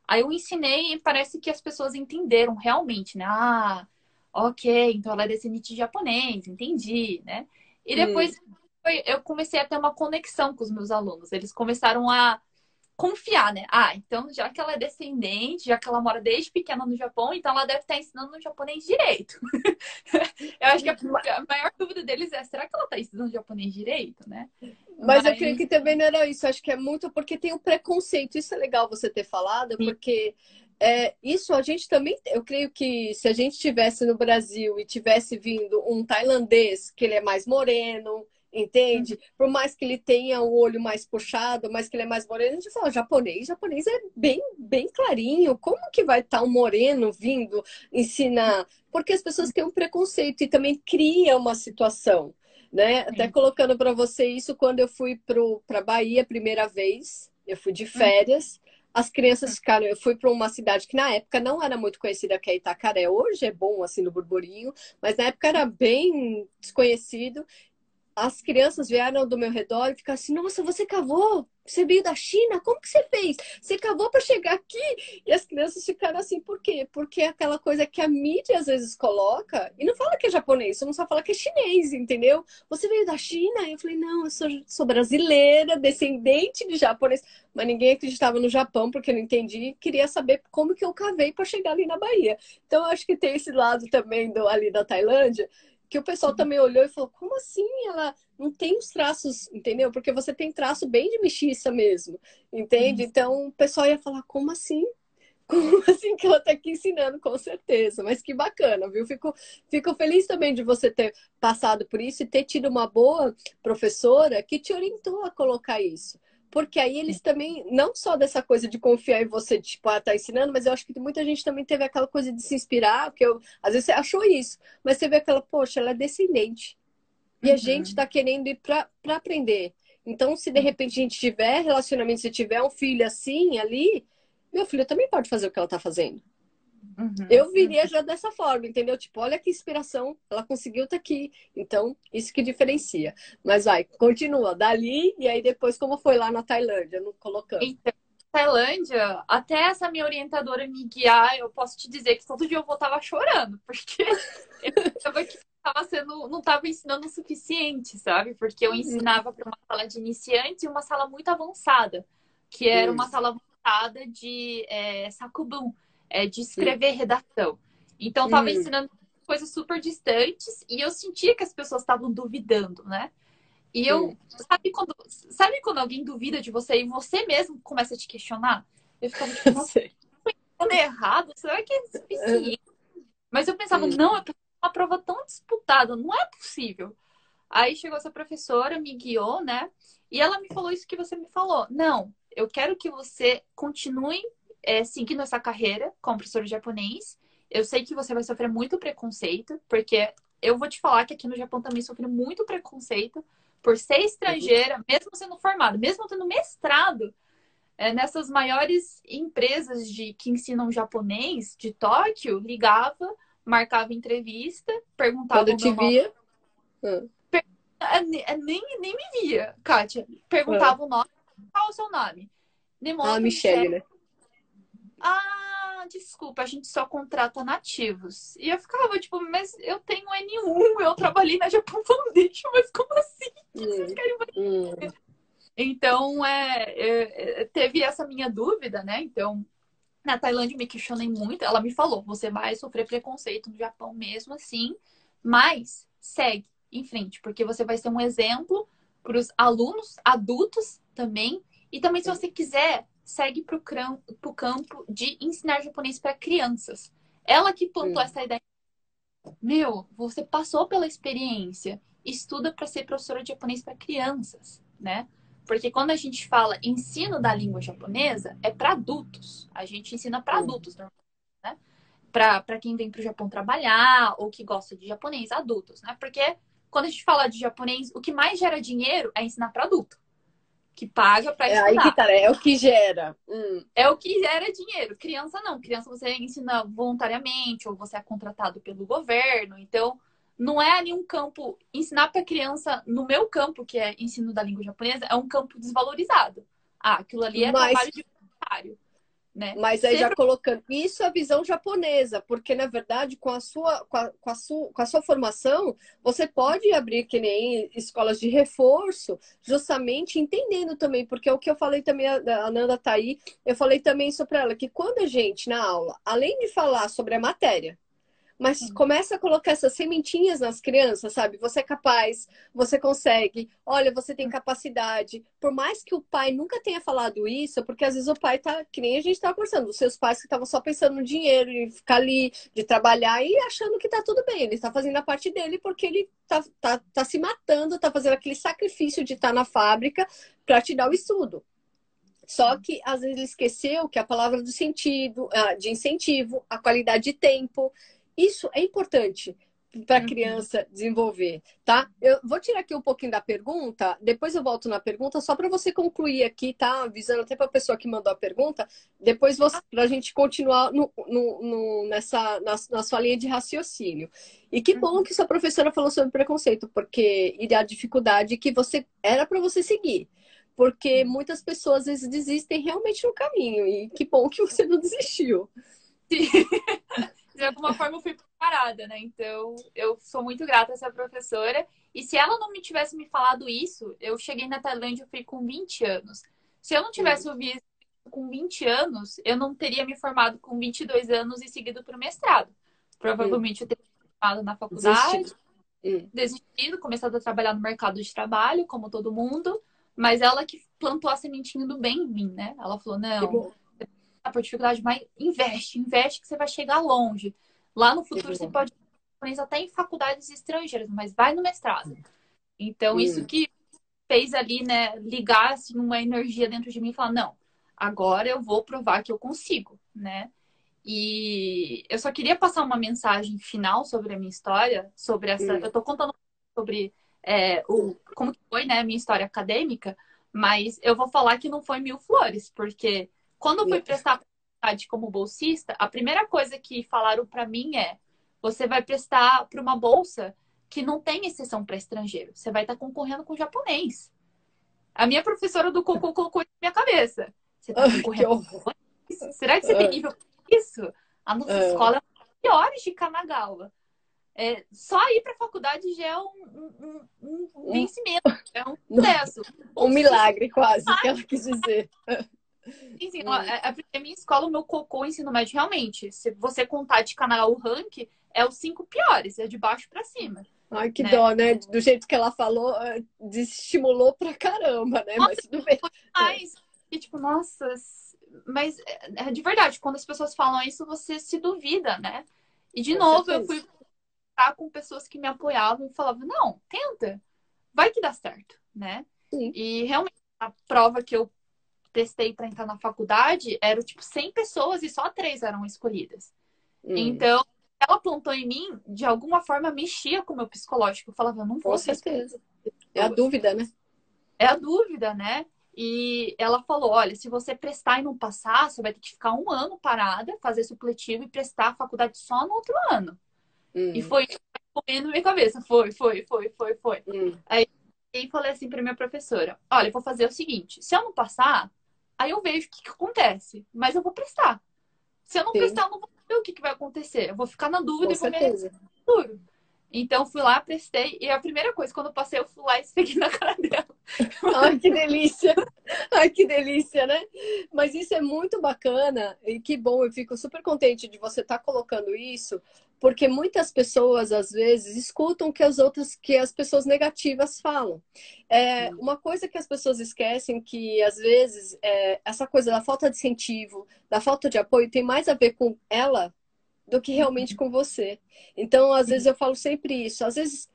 Aí eu ensinei e parece que as pessoas entenderam realmente, né? Ah, ok, então ela é descendente de japonês, entendi, né? E Hum. depois eu comecei a ter uma conexão com os meus alunos. Eles começaram a confiar, né? Ah, então já que ela é descendente, já que ela mora desde pequena no Japão, então ela deve estar ensinando no japonês direito. Eu acho que a maior dúvida deles é: será que ela está ensinando japonês direito, né? Mas eu creio Mas que também não era isso. Acho que é muito porque tem o preconceito. Isso é legal você ter falado, porque isso a gente também. Eu creio que se a gente estivesse no Brasil e tivesse vindo um tailandês, que ele é mais moreno, entende? Por mais que ele tenha o olho mais puxado, mas que ele é mais moreno, a gente fala japonês. Japonês é bem, bem clarinho. Como que vai estar um moreno vindo ensinar? Porque as pessoas têm um preconceito e também cria uma situação, né? Até sim. colocando para você isso, quando eu fui para Bahia a primeira vez, eu fui de Uhum. férias. As crianças ficaram. Eu fui para uma cidade que na época não era muito conhecida, que é Itacaré. Hoje é bom assim no burburinho, mas na época era bem desconhecido. As crianças vieram do meu redor e ficaram assim: nossa, você cavou? Você veio da China? Como que você fez? Você cavou para chegar aqui? E as crianças ficaram assim, por quê? Porque é aquela coisa que a mídia às vezes coloca e não fala que é japonês, não só fala que é chinês, entendeu? Você veio da China? Eu falei: não, eu sou brasileira, descendente de japonês. Mas ninguém acreditava no Japão porque eu não entendi. Queria saber como que eu cavei para chegar ali na Bahia. Então, eu acho que tem esse lado também ali da Tailândia que o pessoal Sim. também olhou e falou: como assim ela não tem os traços, entendeu? Porque você tem traço bem de mexiça mesmo, entende? Sim. Então o pessoal ia falar: como assim? Como assim que ela tá aqui ensinando? Com certeza, mas que bacana, viu? Fico feliz também de você ter passado por isso e ter tido uma boa professora que te orientou a colocar isso. Porque aí eles também, não só dessa coisa de confiar em você, tipo, tá ensinando, mas eu acho que muita gente também teve aquela coisa de se inspirar, porque às vezes você achou isso, mas você vê aquela, poxa, ela é descendente. E a gente Uhum. está querendo ir para aprender. Então, se de repente a gente tiver relacionamento, se tiver um filho assim, ali, meu filho também pode fazer o que ela tá fazendo. Eu viria já dessa forma, entendeu? Tipo, olha que inspiração, ela conseguiu estar aqui. Então, isso que diferencia. Mas vai, continua, dali, e aí depois como foi lá na Tailândia, no colocando. Então, Tailândia, até essa minha orientadora me guiar, eu posso te dizer que todo dia eu voltava chorando, porque eu achava que não estava ensinando o suficiente, sabe? Porque eu ensinava para uma sala de iniciantes e uma sala muito avançada, que era uma sala avançada de Sakubun, de escrever redação. Então, eu estava ensinando coisas super distantes e eu sentia que as pessoas estavam duvidando, né? E eu, sabe quando alguém duvida de você e você mesmo começa a te questionar? Eu ficava tipo, nossa, tô errado, será que é suficiente? Mas eu pensava, não, é uma prova tão disputada, não é possível. Aí chegou essa professora, me guiou, né? E ela me falou isso que você me falou. Não, eu quero que você continue seguindo essa carreira como professor de japonês. Eu sei que você vai sofrer muito preconceito, porque eu vou te falar que aqui no Japão também sofri muito preconceito por ser estrangeira, mesmo sendo formada, mesmo tendo mestrado, nessas maiores empresas que ensinam japonês de Tóquio, ligava, marcava entrevista, perguntava Quando eu o te meu nome. via. Nem me via, Kátia. Perguntava o nome. Qual é o seu nome? Ah, Nemoto Michele, Michelle. né? Ah, desculpa, a gente só contrata nativos. E eu ficava, tipo, mas eu tenho N1, eu trabalhei na Japan Foundation, mas como assim? O que vocês querem fazer? Então, teve essa minha dúvida, né? Então, na Tailândia eu me questionei muito. Ela me falou, você vai sofrer preconceito no Japão mesmo assim, mas segue em frente, porque você vai ser um exemplo para os alunos adultos também. E também, se você quiser, segue para o campo de ensinar japonês para crianças. Ela que plantou essa ideia. Meu, você passou pela experiência. Estuda para ser professora de japonês para crianças, né? Porque quando a gente fala ensino da língua japonesa, é para adultos. A gente ensina para adultos, né? Para quem vem para o Japão trabalhar ou que gosta de japonês, adultos, né? Porque quando a gente fala de japonês, o que mais gera dinheiro é ensinar para adulto, que paga para É aí que estudar. tá, né? É o que gera. É o que gera dinheiro. Criança não. Criança você ensina voluntariamente ou você é contratado pelo governo. Então, não é ali um campo. Ensinar para criança, no meu campo, que é ensino da língua japonesa, é um campo desvalorizado. Ah, aquilo ali é Mas trabalho de voluntário, né? Mas aí já colocando isso é a visão japonesa, porque na verdade com a sua formação você pode abrir que nem escolas de reforço, justamente entendendo também, porque é o que eu falei também, a Nanda tá aí, eu falei também isso para ela, que quando a gente na aula, além de falar sobre a matéria, mas começa a colocar essas sementinhas nas crianças, sabe? Você é capaz, você consegue, olha, você tem capacidade. Por mais que o pai nunca tenha falado isso, porque às vezes o pai tá, que nem a gente estava conversando, os seus pais que estavam só pensando no dinheiro, em ficar ali, de trabalhar e achando que tá tudo bem. Ele está fazendo a parte dele porque ele tá se matando, tá fazendo aquele sacrifício de estar na fábrica para te dar o estudo. Só que às vezes ele esqueceu que a palavra do sentido, de incentivo, a qualidade de tempo, isso é importante para a criança desenvolver, tá? Eu vou tirar aqui um pouquinho da pergunta, depois eu volto na pergunta, só para você concluir aqui, tá? Avisando até para a pessoa que mandou a pergunta, depois para a gente continuar na sua linha de raciocínio. E que bom que sua professora falou sobre preconceito, porque e a dificuldade que você era para você seguir. Porque muitas pessoas às vezes desistem realmente no caminho. E que bom que você não desistiu. Sim. De alguma forma eu fui preparada, né? Então, eu sou muito grata a essa professora. E se ela não me tivesse me falado isso, eu cheguei na Tailândia, eu fui com 20 anos. Se eu não tivesse ouvido com 20 anos, eu não teria me formado com 22 anos e seguido para o mestrado. Provavelmente eu teria me formado na faculdade, desistido, começado a trabalhar no mercado de trabalho, como todo mundo. Mas ela que plantou a sementinha do bem em mim, né? Ela falou, não, por dificuldade, mas investe que você vai chegar longe. Lá no futuro você pode ir até em faculdades estrangeiras, mas vai no mestrado. Então, isso que fez ali, né, ligar assim, uma energia dentro de mim e falar, não, agora eu vou provar que eu consigo, né? E eu só queria passar uma mensagem final sobre a minha história, sobre essa. Eu tô contando sobre como que foi, né, a minha história acadêmica, mas eu vou falar que não foi mil flores, porque quando eu fui prestar faculdade como bolsista, a primeira coisa que falaram para mim você vai prestar para uma bolsa que não tem exceção para estrangeiro. Você vai estar concorrendo com japonês. A minha professora do Cocô colocou isso na minha cabeça. Você está Que concorrendo com horror. isso? Será que você tem nível para isso? A nossa escola é uma das piores de Kanagawa. Só ir para a faculdade já é um vencimento, é um sucesso. Um milagre, quase, que ela quis dizer. Sim, porque a minha escola, o meu cocô, ensino médio, realmente, se você contar de canal o rank, é os 5 piores, é de baixo para cima. Ai, que né? dó, né? Do jeito que ela falou, desestimulou pra caramba, né? Nossa, Mas tudo bem. mas, e tipo, nossa, mas de verdade, quando as pessoas falam isso, você se duvida, né? E de Com novo, certeza. eu fui estar com pessoas que me apoiavam e falavam, não, tenta, vai que dá certo, né? Sim. E realmente, a prova que eu testei para entrar na faculdade era tipo 100 pessoas e só 3 eram escolhidas. Então, ela plantou em mim, de alguma forma, mexia com o meu psicológico. Eu falava, eu não vou Com ser certeza. É a dúvida, né? É a dúvida, né? E ela falou, olha, se você prestar e não passar, você vai ter que ficar 1 ano parada, fazer supletivo e prestar a faculdade só no outro ano. E foi correndo na minha cabeça. Foi. Aí falei assim pra minha professora, olha, eu vou fazer o seguinte, se eu não passar, aí eu vejo o que acontece, mas eu vou prestar. Se eu não Sim. prestar, eu não vou saber o que vai acontecer. Eu vou ficar na dúvida Com e vou me certeza. arrepender no futuro. Então, fui lá, prestei. E a primeira coisa, quando eu passei, eu fui lá e esfreguei na cara dela. Ai, que delícia! Ai, que delícia, né? Mas isso é muito bacana e que bom, eu fico super contente de você estar colocando isso, porque muitas pessoas, às vezes, escutam que as pessoas negativas falam. Uma coisa que as pessoas esquecem que, às vezes, essa coisa da falta de incentivo, da falta de apoio, tem mais a ver com ela do que realmente com você. Então, às vezes, eu falo sempre isso. Às vezes,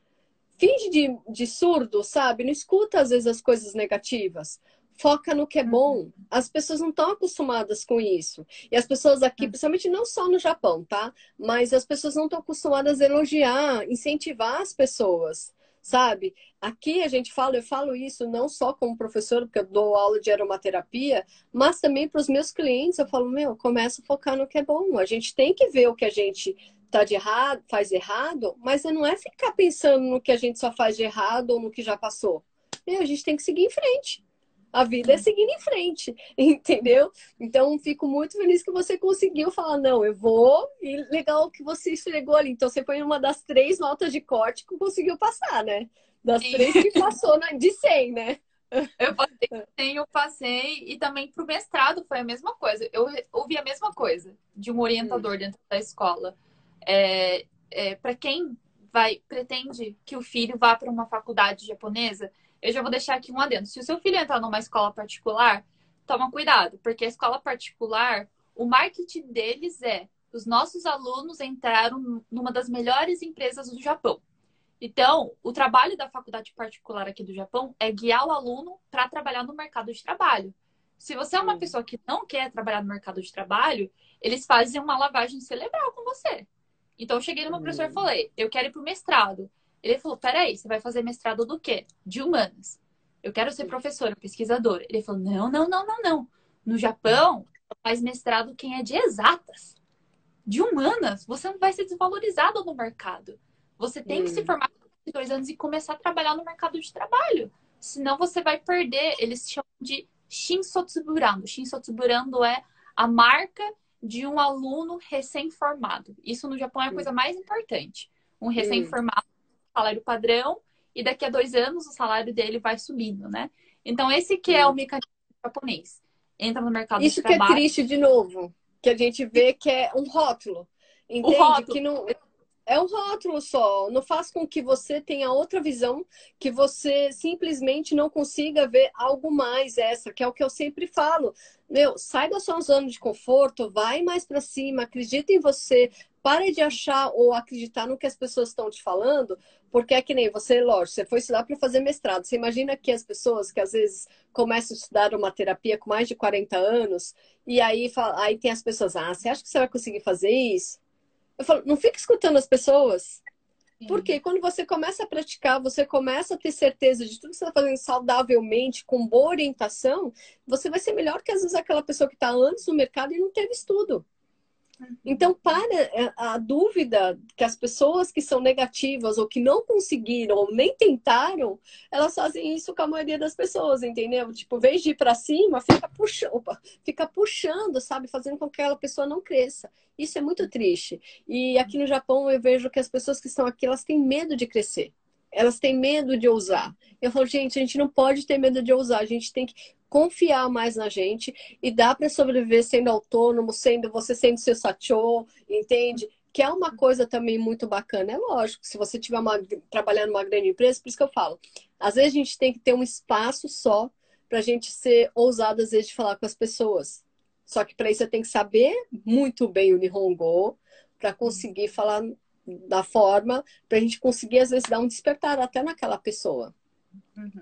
finge de surdo, sabe? Não escuta, às vezes, as coisas negativas. Foca no que é bom. As pessoas não estão acostumadas com isso. E as pessoas aqui, principalmente não só no Japão, tá? Mas as pessoas não estão acostumadas a elogiar, incentivar as pessoas, sabe? Aqui a gente fala, eu falo isso não só como professor, porque eu dou aula de aromaterapia, mas também para os meus clientes. Eu falo, começa a focar no que é bom. A gente tem que ver o que a gente tá de errado, faz errado, mas não é ficar pensando no que a gente só faz de errado ou no que já passou. A gente tem que seguir em frente. A vida é seguir em frente, entendeu? Então, fico muito feliz que você conseguiu falar, não, eu vou, e legal que você esfregou ali. Então, você foi uma das 3 notas de corte que conseguiu passar, né? Das Sim. 3 que passou de 100, né? Eu passei, e também pro mestrado foi a mesma coisa. Eu ouvi a mesma coisa de um orientador dentro da escola. Para quem pretende que o filho vá para uma faculdade japonesa, eu já vou deixar aqui um adendo. Se o seu filho entrar numa escola particular, toma cuidado, porque a escola particular, o marketing deles os nossos alunos entraram numa das melhores empresas do Japão. Então, o trabalho da faculdade particular aqui do Japão é guiar o aluno para trabalhar no mercado de trabalho. Se você é uma pessoa que não quer trabalhar no mercado de trabalho, eles fazem uma lavagem cerebral com você. Então, eu cheguei no meu professor e falei, eu quero ir para o mestrado. Ele falou, peraí, você vai fazer mestrado do quê? De humanas. Eu quero ser professora, pesquisadora. Ele falou, não. No Japão, faz mestrado quem é de exatas. De humanas, você não vai ser desvalorizado no mercado. Você tem que se formar com 2 anos e começar a trabalhar no mercado de trabalho. Senão você vai perder. Eles chamam de Shinsotsuburando. Shinsotsuburando é a marca de um aluno recém-formado. Isso no Japão é a coisa mais importante. Um recém-formado, salário padrão, e daqui a 2 anos o salário dele vai subindo, né? Então, esse que é o mecanismo japonês. Entra no mercado de Isso que é trabalho. triste, de novo, que a gente vê que é um rótulo. Entende? rótulo. Que não é um rótulo só. Não faz com que você tenha outra visão, que você simplesmente não consiga ver algo mais que é o que eu sempre falo. Sai da sua zona de conforto, vai mais para cima, acredita em você, pare de achar ou acreditar no que as pessoas estão te falando, porque é que nem você, lógico, você foi estudar para fazer mestrado. Você imagina que as pessoas que às vezes começam a estudar uma terapia com mais de 40 anos, e aí tem as pessoas, você acha que você vai conseguir fazer isso? Eu falo, não fica escutando as pessoas. Porque quando você começa a praticar, você começa a ter certeza de tudo que você está fazendo saudavelmente, com boa orientação, você vai ser melhor que às vezes aquela pessoa que está antes no mercado e não teve estudo. Então, para a dúvida que as pessoas que são negativas ou que não conseguiram ou nem tentaram, elas fazem isso com a maioria das pessoas, entendeu? Tipo, em vez de ir para cima, fica puxando, sabe? Fazendo com que aquela pessoa não cresça. Isso é muito triste. E aqui no Japão eu vejo que as pessoas que estão aqui, elas têm medo de crescer. Elas têm medo de ousar. Eu falo, gente, a gente não pode ter medo de ousar. A gente tem que confiar mais na gente e dá para sobreviver sendo autônomo, sendo seu sacho, entende? Que é uma coisa também muito bacana. É lógico, se você tiver trabalhando numa grande empresa, por isso que eu falo, às vezes a gente tem que ter um espaço só para a gente ser ousado, às vezes, de falar com as pessoas. Só que para isso você tem que saber muito bem o Nihongo para conseguir falar da forma, para a gente conseguir, às vezes, dar um despertar até naquela pessoa.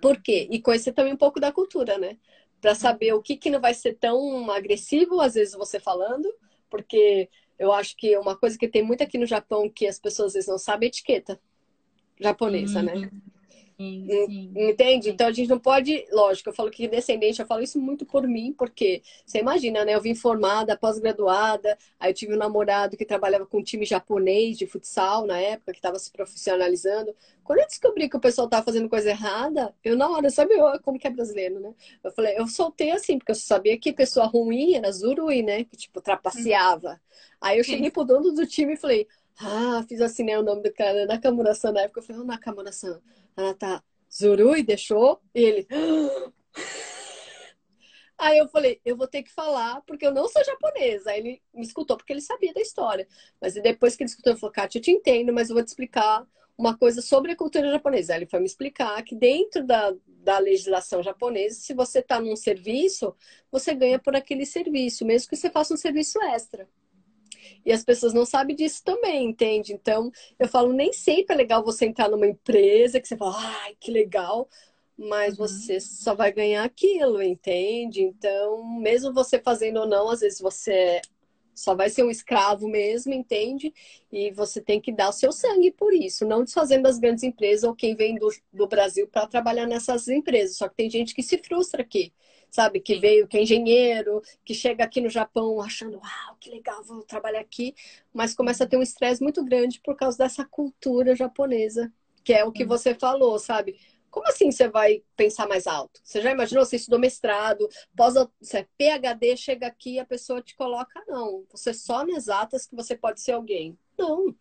Por quê? E conhecer também um pouco da cultura, né? Para saber o que não vai ser tão agressivo, às vezes você falando, porque eu acho que uma coisa que tem muito aqui no Japão que as pessoas às vezes não sabem é etiqueta japonesa, né? Sim. Entende? Então a gente não pode, lógico, eu falo que descendente, eu falo isso muito por mim, porque você imagina, né? Eu vim formada, pós-graduada, aí eu tive um namorado que trabalhava com um time japonês de futsal na época, que estava se profissionalizando. Quando eu descobri que o pessoal estava fazendo coisa errada, eu na hora, sabe como que é brasileiro, né? Eu falei, eu soltei assim, porque eu sabia que pessoa ruim era zurui, né? Que tipo, trapaceava. Aí eu cheguei pro dono do time e falei, fiz assim, né? O nome do cara, Nakamura-san na época, eu falei, Nakamura-san. Ela tá Zurui, deixou? E ele. Aí eu falei, eu vou ter que falar, porque eu não sou japonesa. Aí ele me escutou, porque ele sabia da história. Mas depois que ele escutou, ele falou, Kátia, eu te entendo, mas eu vou te explicar uma coisa sobre a cultura japonesa. Aí ele foi me explicar que dentro da legislação japonesa, se você está num serviço, você ganha por aquele serviço, mesmo que você faça um serviço extra. E as pessoas não sabem disso também, entende? Então, eu falo, nem sempre é legal você entrar numa empresa que você fala, ai, que legal, mas você só vai ganhar aquilo, entende? Então, mesmo você fazendo ou não, às vezes você só vai ser um escravo mesmo, entende? E você tem que dar o seu sangue por isso, não desfazendo das grandes empresas ou quem vem do Brasil para trabalhar nessas empresas. Só que tem gente que se frustra aqui, sabe? Que veio, que é engenheiro, que chega aqui no Japão achando, uau, que legal, vou trabalhar aqui, mas começa a ter um estresse muito grande por causa dessa cultura japonesa, que é o que você falou, sabe? Como assim você vai pensar mais alto? Você já imaginou? Você estudou mestrado, você é PhD, chega aqui e a pessoa te coloca, não. Você só nas exatas que você pode ser alguém. Não.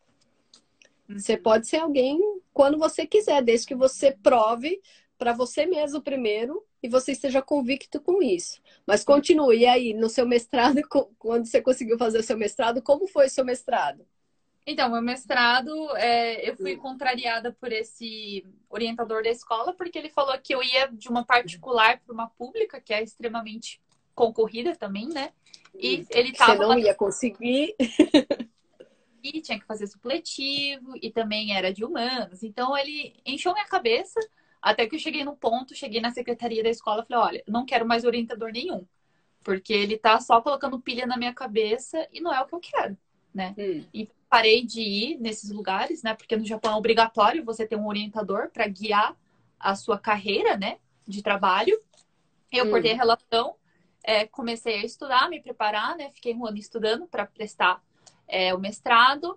Você pode ser alguém quando você quiser, desde que você prove para você mesmo primeiro e você esteja convicto com isso. Mas continue. E aí, no seu mestrado, quando você conseguiu fazer o seu mestrado, como foi o seu mestrado? Então, meu mestrado, eu fui contrariada por esse orientador da escola, porque ele falou que eu ia de uma particular para uma pública, que é extremamente concorrida também, né? E ele Você tava não ia conseguir. e tinha que fazer supletivo, e também era de humanos. Então, ele encheu minha cabeça, até que eu cheguei no ponto, cheguei na secretaria da escola e falei, olha, não quero mais orientador nenhum, porque ele tá só colocando pilha na minha cabeça e não é o que eu quero, né? E parei de ir nesses lugares, né? Porque no Japão é obrigatório você ter um orientador para guiar a sua carreira, né? De trabalho. Eu cortei a relação, comecei a estudar, me preparar, né? Fiquei um ano estudando para prestar o mestrado.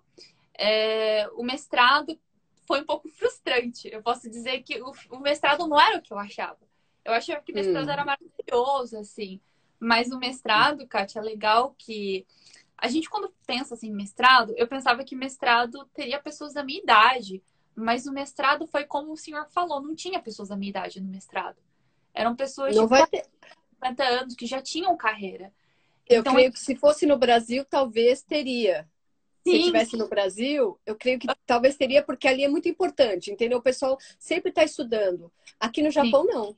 O mestrado foi um pouco frustrante. Eu posso dizer que o mestrado não era o que eu achava. Eu achava que o mestrado era maravilhoso, assim. Mas o mestrado, Kátia, é legal que a gente, quando pensa assim, em mestrado, eu pensava que mestrado teria pessoas da minha idade, mas o mestrado foi como o senhor falou, não tinha pessoas da minha idade no mestrado. Eram pessoas de Não vai 40, ter. 50 anos que já tinham carreira. Eu Então, creio que se fosse no Brasil, talvez teria. Se sim, tivesse no Brasil, eu creio que talvez teria, porque ali é muito importante, entendeu? O pessoal sempre está estudando. Aqui no sim. Japão, não.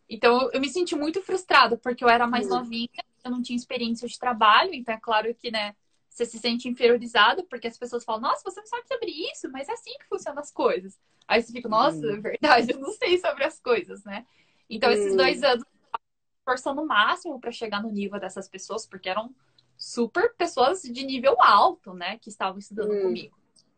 Então, eu me senti muito frustrada, porque eu era mais novinha, eu não tinha experiência de trabalho, então é claro que, né, você se sente inferiorizado, porque as pessoas falam, nossa, você não sabe sobre isso, mas é assim que funcionam as coisas. Aí você fica, nossa, é verdade, eu não sei sobre as coisas, né? Então, esses 2 anos, forçando o máximo para chegar no nível dessas pessoas, porque eram super pessoas de nível alto, né, que estavam estudando comigo.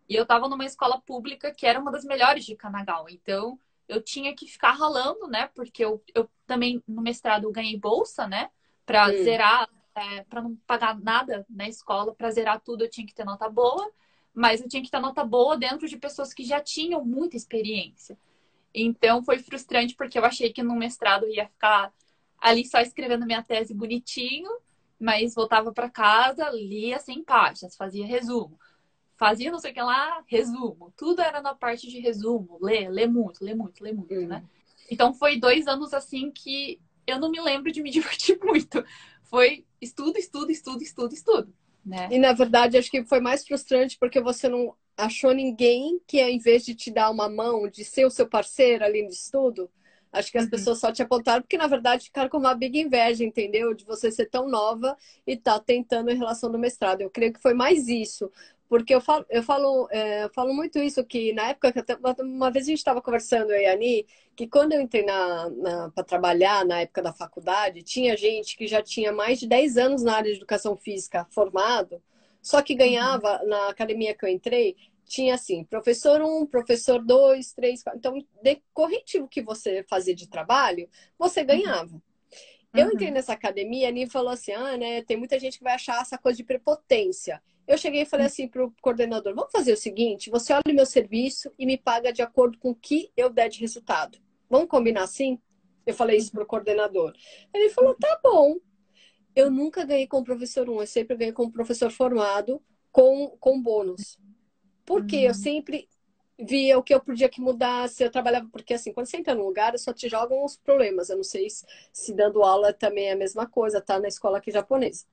E eu estava numa escola pública que era uma das melhores de Canagal. Então, eu tinha que ficar ralando, né? Porque eu também, no mestrado, eu ganhei bolsa, né? Para Hum. zerar, para não pagar nada na escola. Para zerar tudo, eu tinha que ter nota boa. Mas eu tinha que ter nota boa dentro de pessoas que já tinham muita experiência. Então, foi frustrante, porque eu achei que no mestrado eu ia ficar ali só escrevendo minha tese bonitinho, mas voltava para casa, lia 100 páginas, fazia resumo. Fazia não sei o que lá, resumo. Tudo era na parte de resumo. Lê muito, lê muito, lê muito, né? Hum. Então foi 2 anos assim que eu não me lembro de me divertir muito. Foi estudo, estudo, estudo, estudo, estudo, né? E na verdade, acho que foi mais frustrante porque você não achou ninguém que, ao invés de te dar uma mão, de ser o seu parceiro ali no estudo, acho que as Uhum. pessoas só te apontaram porque, na verdade, ficaram com uma big inveja, entendeu? De você ser tão nova e tá tentando em relação do mestrado. Eu creio que foi mais isso. Porque eu falo muito isso, que na época, que até uma vez a gente estava conversando, eu e a Ani, que quando eu entrei para trabalhar na época da faculdade, tinha gente que já tinha mais de 10 anos na área de educação física formado, só que Uhum. ganhava, na academia que eu entrei, tinha assim, professor um, professor 2, 3, 4. Então, decorrente do que você fazia de trabalho, você Uhum. ganhava. Eu entrei Uhum. nessa academia, a Aninha falou assim: ah, né, tem muita gente que vai achar essa coisa de prepotência. Eu cheguei e falei assim pro coordenador: vamos fazer o seguinte, você olha o meu serviço e me paga de acordo com o que eu der de resultado. Vamos combinar assim? Eu falei isso pro coordenador. Ele falou: tá bom. Eu nunca ganhei como professor um, eu sempre ganhei como professor formado com bônus. Porque eu Uhum. sempre via o que eu podia que mudar, se eu trabalhava, porque assim, quando você entra num lugar, só te jogam os problemas. Eu não sei se dando aula também é a mesma coisa, tá? Na escola aqui japonesa.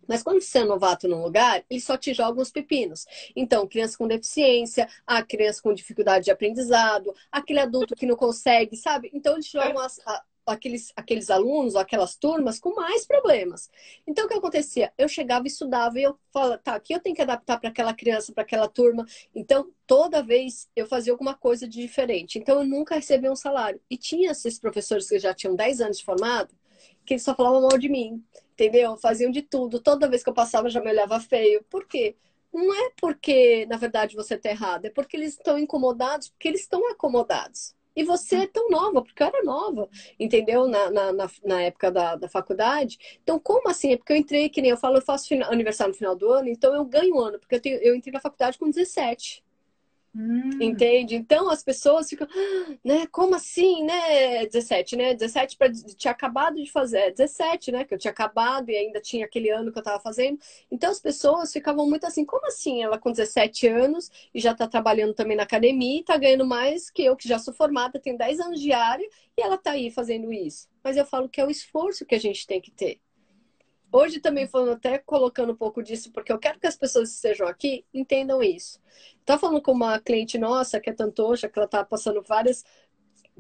Mas quando você é novato num lugar, eles só te jogam os pepinos. Então, criança com deficiência, a criança com dificuldade de aprendizado, aquele adulto que não consegue, sabe? Então, eles jogam aqueles alunos, ou aquelas turmas com mais problemas. Então, o que acontecia? Eu chegava, estudava e eu falava, tá, aqui eu tenho que adaptar para aquela criança, para aquela turma. Então, toda vez eu fazia alguma coisa de diferente. Então, eu nunca recebia um salário. E tinha esses professores que já tinham 10 anos de formado, que eles só falavam mal de mim, entendeu? Faziam de tudo. Toda vez que eu passava já me olhava feio. Por quê? Não é porque, na verdade, você está errado, é porque eles estão incomodados, porque eles estão acomodados. E você é tão nova, porque eu era nova, entendeu? Na época da faculdade. Então, como assim? É porque eu entrei, que nem eu falo, eu faço aniversário no final do ano, então eu ganho um ano, porque eu entrei na faculdade com 17. Uhum. Entende? Então as pessoas ficam, "Ah, né? Como assim, né? 17, né? 17 para tinha acabado de fazer, 17, né? Que eu tinha acabado e ainda tinha aquele ano que eu tava fazendo. Então as pessoas ficavam muito assim, como assim? Ela com 17 anos e já tá trabalhando também na academia e tá ganhando mais que eu, que já sou formada, tenho 10 anos de área e ela tá aí fazendo isso. Mas eu falo que é o esforço que a gente tem que ter. Hoje também falando, até colocando um pouco disso, porque eu quero que as pessoas que estejam aqui entendam isso. Tá falando com uma cliente nossa, que é tantocha, que ela tá passando várias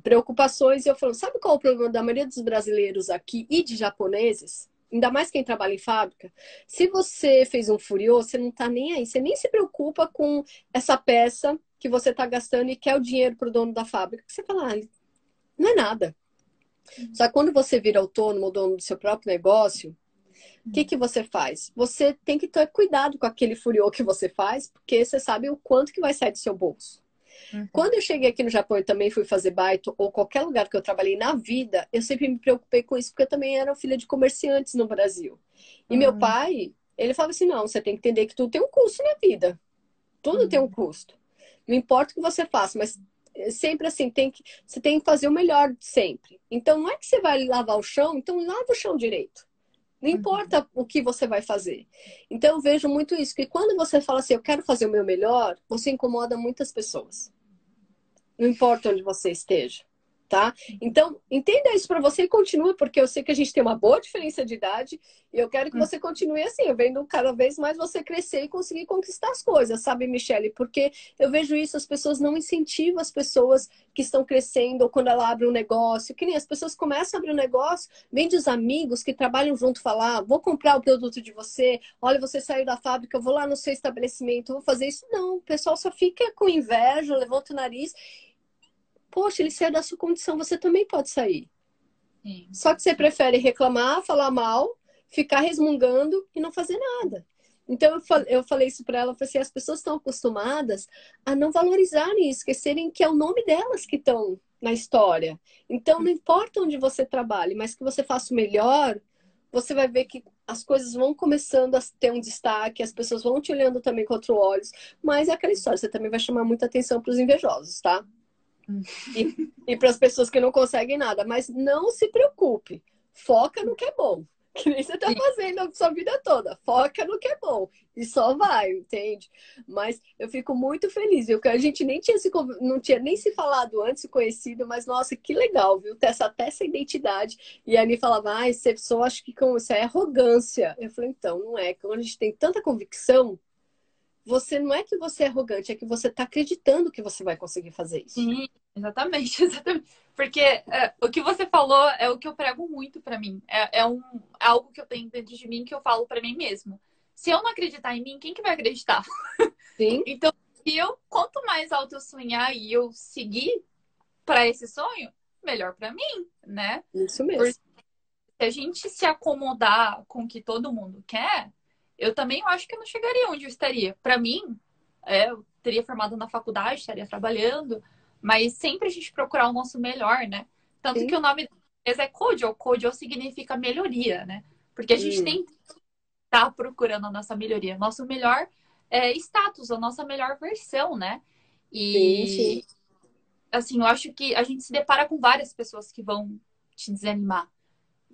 preocupações, e eu falo, sabe qual é o problema da maioria dos brasileiros aqui e de japoneses? Ainda mais quem trabalha em fábrica. Se você fez um furiô, você não tá nem aí, você nem se preocupa com essa peça que você tá gastando e quer o dinheiro pro dono da fábrica. Você fala, ah, não é nada. Só que quando você vira autônomo, dono do seu próprio negócio, que você faz? Você tem que ter cuidado com aquele furiô que você faz, porque você sabe o quanto que vai sair do seu bolso. Uhum. Quando eu cheguei aqui no Japão e também fui fazer baito, ou qualquer lugar que eu trabalhei na vida, eu sempre me preocupei com isso, porque eu também era filha de comerciantes no Brasil. E meu Uhum. pai, ele falava assim, não, você tem que entender que tudo tem um custo na vida. Tudo tem um Uhum. custo. Não importa o que você faça, mas sempre assim, você tem que fazer o melhor sempre. Então, não é que você vai lavar o chão, então lava o chão direito. Não Uhum. importa o que você vai fazer. Então, eu vejo muito isso, que quando você fala assim, eu quero fazer o meu melhor, você incomoda muitas pessoas. Não importa onde você esteja, tá? Então, entenda isso para você e continue, porque eu sei que a gente tem uma boa diferença de idade e eu quero que Uhum. você continue assim, eu vendo cada vez mais você crescer e conseguir conquistar as coisas, sabe, Michele? Porque eu vejo isso, as pessoas não incentivam as pessoas que estão crescendo ou quando ela abre um negócio, que nem as pessoas começam a abrir um negócio, vem dos amigos que trabalham junto falar, vou comprar o produto de você, olha, você saiu da fábrica, eu vou lá no seu estabelecimento, vou fazer isso. Não, o pessoal só fica com inveja, levanta o nariz. Poxa, ele saiu da sua condição, você também pode sair. Sim, Só que você sim. prefere reclamar, falar mal, ficar resmungando e não fazer nada. Então eu falei isso para ela, eu falei assim, as pessoas estão acostumadas a não valorizarem isso, esquecerem que é o nome delas que estão na história. Então não importa onde você trabalhe, mas que você faça o melhor, você vai ver que as coisas vão começando a ter um destaque, as pessoas vão te olhando também com outros olhos, mas é aquela história, você também vai chamar muita atenção para os invejosos, tá? E, e para as pessoas que não conseguem nada, mas não se preocupe, foca no que é bom. Que nem você tá Sim. fazendo a sua vida toda. Foca no que é bom. E só vai, entende? Mas eu fico muito feliz, viu? Que a gente nem tinha não tinha nem se falado antes, se conhecido, mas nossa, que legal, viu? Ter até essa identidade. E a Ani falava, ah, você só acha que com isso é arrogância. Eu falei, então, não é. Quando a gente tem tanta convicção, você não é que você é arrogante, é que você tá acreditando que você vai conseguir fazer isso. Sim, exatamente, exatamente. Porque o que você falou é o que eu prego muito pra mim. Algo que eu tenho dentro de mim que eu falo pra mim mesmo. Se eu não acreditar em mim, quem que vai acreditar? Sim, Então, quanto mais alto eu sonhar e eu seguir pra esse sonho, melhor pra mim, né? isso Porque mesmo. se a gente se acomodar com o que todo mundo quer, eu também acho que eu não chegaria onde eu estaria. Pra mim, eu teria formado na faculdade, estaria trabalhando, mas sempre a gente procurar o nosso melhor, né? Tanto que Sim. o nome da empresa é Kojo. Kojo significa melhoria, né? Porque a gente Hum. tem que estar procurando a nossa melhoria, nosso melhor status, a nossa melhor versão, né? Sim, sim. E, assim, eu acho que a gente se depara com várias pessoas que vão te desanimar.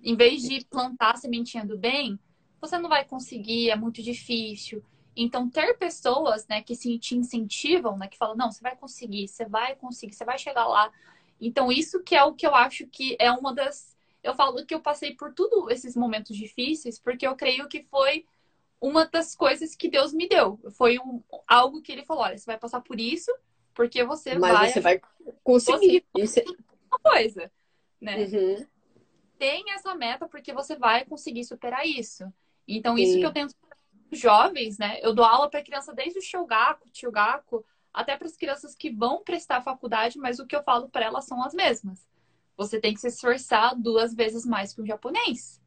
Em vez de plantar a sementinha do bem, você não vai conseguir, é muito difícil. Então, ter pessoas, né, que te incentivam, né, que falam, não, você vai conseguir, você vai chegar lá. Então, isso que é o que eu acho que é uma das. Eu falo que eu passei por tudo esses momentos difíceis, porque eu creio que foi uma das coisas que Deus me deu. Foi algo que ele falou: olha, você vai passar por isso, porque você Mas vai você ajudar vai você conseguir. Isso. uma coisa, né? Uhum, Tem essa meta porque você vai conseguir superar isso. Então, isso que eu sim. tento para os jovens, né? Eu dou aula para criança desde o Shogaku, Chugaku, até para as crianças que vão prestar faculdade, mas o que eu falo para elas são as mesmas. Você tem que se esforçar 2 vezes mais que um japonês.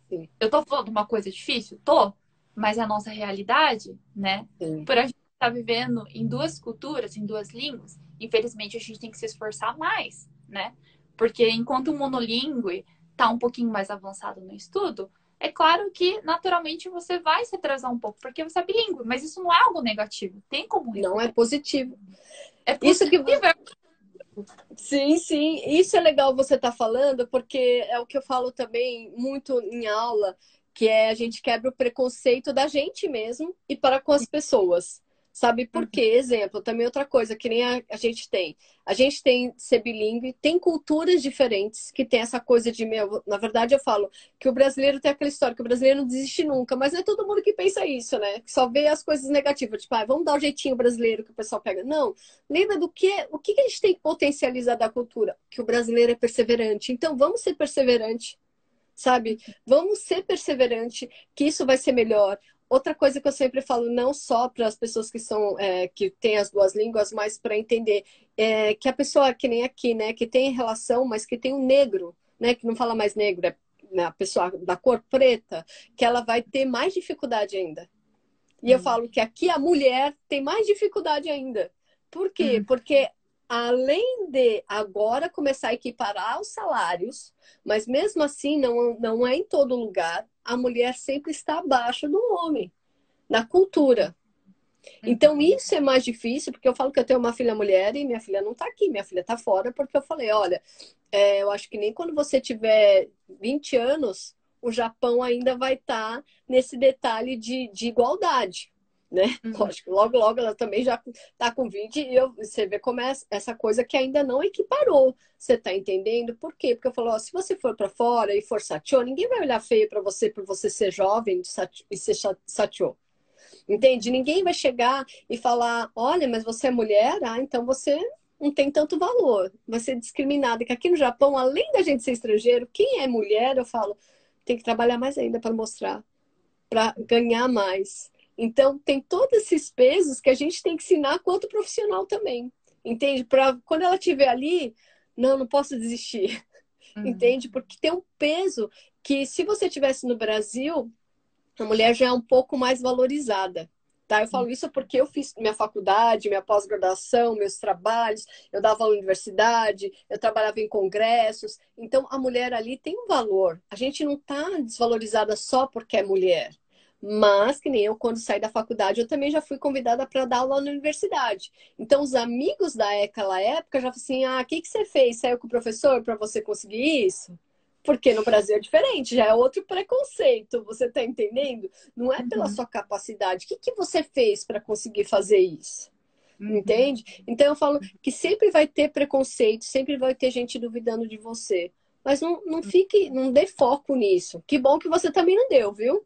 Sim, Eu tô falando uma coisa difícil? Tô, mas é a nossa realidade, né? sim. Por a gente estar vivendo em 2 culturas, em 2 línguas, infelizmente a gente tem que se esforçar mais, né? Porque enquanto o monolíngue tá um pouquinho mais avançado no estudo, é claro que naturalmente você vai se atrasar um pouco, porque você é bilíngue, mas isso não é algo negativo, tem como Não é recuperar. positivo. É Isso que possível. sim, sim. Isso é legal você estar falando, porque é o que eu falo também muito em aula, que é a gente quebra o preconceito da gente mesmo e para com as pessoas. Sabe por quê? Exemplo, também outra coisa que nem a gente tem. A gente tem ser bilíngue, tem culturas diferentes que tem essa coisa de meu. Na verdade, eu falo que o brasileiro tem aquela história que o brasileiro não desiste nunca, mas não é todo mundo que pensa isso, né? Que só vê as coisas negativas, tipo, ah, vamos dar o jeitinho brasileiro que o pessoal pega. Não, lembra do que o que a gente tem que potencializar da cultura? Que o brasileiro é perseverante. Então vamos ser perseverante, sabe? Vamos ser perseverante, que isso vai ser melhor. Outra coisa que eu sempre falo, não só para as pessoas que são que têm as 2 línguas, mas para entender que a pessoa que nem aqui, né, que tem relação, mas que tem um negro, né, que não fala mais negro, é né, a pessoa da cor preta, que ela vai ter mais dificuldade ainda. E eu falo que aqui a mulher tem mais dificuldade ainda. Por quê? Porque além de agora começar a equiparar os salários, mas mesmo assim não é em todo lugar, a mulher sempre está abaixo do homem na cultura. Então isso é mais difícil, porque eu falo que eu tenho uma filha mulher e minha filha não está aqui, minha filha está fora, porque eu falei, olha, eu acho que nem quando você tiver 20 anos, o Japão ainda vai estar nesse detalhe de igualdade, né? Lógico, logo, logo ela também já está com 20 e você vê como é essa coisa que ainda não equiparou. Você está entendendo? Por quê? Porque eu falo, ó, se você for para fora e for satio, ninguém vai olhar feio para você por você ser jovem e ser satio. Entende? Ninguém vai chegar e falar: olha, mas você é mulher, então você não tem tanto valor, vai ser discriminada. Que aqui no Japão, além da gente ser estrangeiro, quem é mulher, eu falo, tem que trabalhar mais ainda para mostrar, para ganhar mais. Então, tem todos esses pesos que a gente tem que ensinar quanto profissional também. Entende? Para quando ela estiver ali, não, não posso desistir. Entende? Porque tem um peso que, se você tivesse no Brasil, a mulher já é um pouco mais valorizada. Tá? Eu falo isso porque eu fiz minha faculdade, minha pós-graduação, meus trabalhos, eu dava aula na universidade, eu trabalhava em congressos. Então, a mulher ali tem um valor. A gente não está desvalorizada só porque é mulher. Mas, que nem eu, quando saí da faculdade, eu também já fui convidada para dar aula na universidade. Então, os amigos daquela época já falaram assim: ah, o que que você fez? Saiu com o professor para você conseguir isso? Porque no Brasil é diferente, já é outro preconceito, você tá entendendo? Não é pela Uhum, sua capacidade. O que que você fez para conseguir fazer isso? uhum, Entende? Então eu falo que sempre vai ter preconceito, sempre vai ter gente duvidando de você. Mas não fique, não dê foco nisso. Que bom que você também não deu, viu?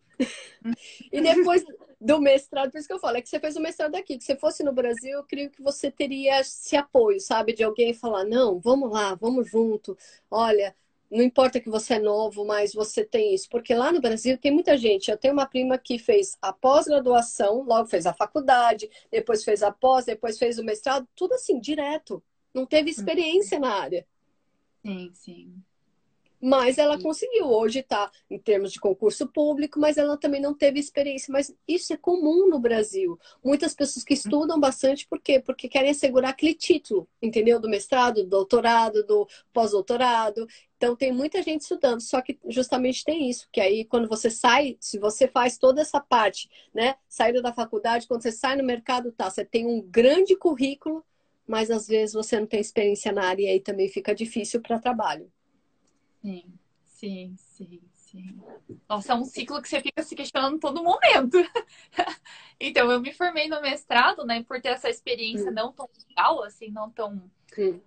E depois do mestrado, por isso que eu falo, é que você fez o mestrado aqui, que se fosse no Brasil, eu creio que você teria esse apoio, sabe? De alguém falar, não, vamos lá, vamos junto. Olha, não importa que você é novo, mas você tem isso. Porque lá no Brasil tem muita gente. Eu tenho uma prima que fez a pós-graduação, logo fez a faculdade, depois fez a pós, depois fez o mestrado, tudo assim, direto. Não teve uhum. experiência na área. Sim, sim. Mas ela conseguiu. Hoje está em termos de concurso público, mas ela também não teve experiência. Mas isso é comum no Brasil. Muitas pessoas que estudam bastante, por quê? Porque querem assegurar aquele título, entendeu? Do mestrado, do doutorado, do pós-doutorado. Então tem muita gente estudando, só que justamente tem isso, que aí quando você sai, se você faz toda essa parte, né? Saída da faculdade, quando você sai no mercado, tá, você tem um grande currículo, mas às vezes você não tem experiência na área e aí também fica difícil para trabalho. Sim, sim, sim, sim. Nossa, é um ciclo que você fica se questionando todo momento. Então, eu me formei no mestrado, né, por ter essa experiência Hum, não tão legal, assim, não tão hum.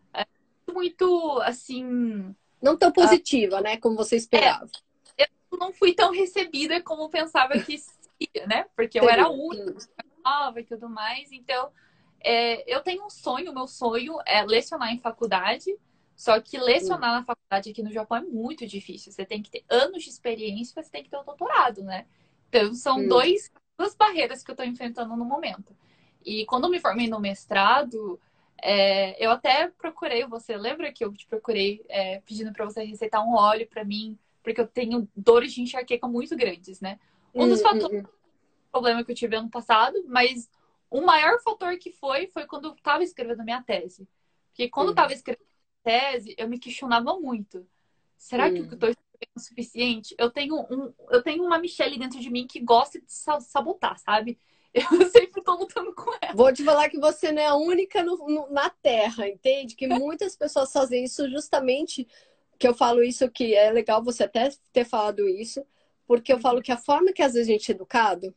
muito, assim, Não tão positiva, né? Como você esperava. eu não fui tão recebida como pensava que seria, né? Porque eu era Seria. única, nova e tudo mais. Então, eu tenho um sonho, meu sonho é lecionar em faculdade. Só que Hum, lecionar na faculdade aqui no Japão é muito difícil. Você tem que ter anos de experiência, você tem que ter o doutorado, né? Então, são hum, duas barreiras que eu estou enfrentando no momento. E quando eu me formei no mestrado, eu até procurei você. Lembra que eu te procurei pedindo para você receitar um óleo para mim? Porque eu tenho dores de enxaqueca muito grandes, né? Um dos fatores, hum. problema que eu tive ano passado, mas o maior fator que foi quando eu estava escrevendo minha tese. Porque quando eu estava Uhum, escrevendo tese, eu me questionava muito. Será que o que eu uhum. estou escrevendo é o suficiente? Eu tenho uma Michelle dentro de mim que gosta de sabotar, sabe? Eu sempre estou lutando com ela. Vou te falar que você não é a única na Terra, entende? Que muitas pessoas fazem isso justamente, que eu falo isso, que é legal você até ter falado isso, porque eu falo Uhum, que a forma que às vezes a gente é educado,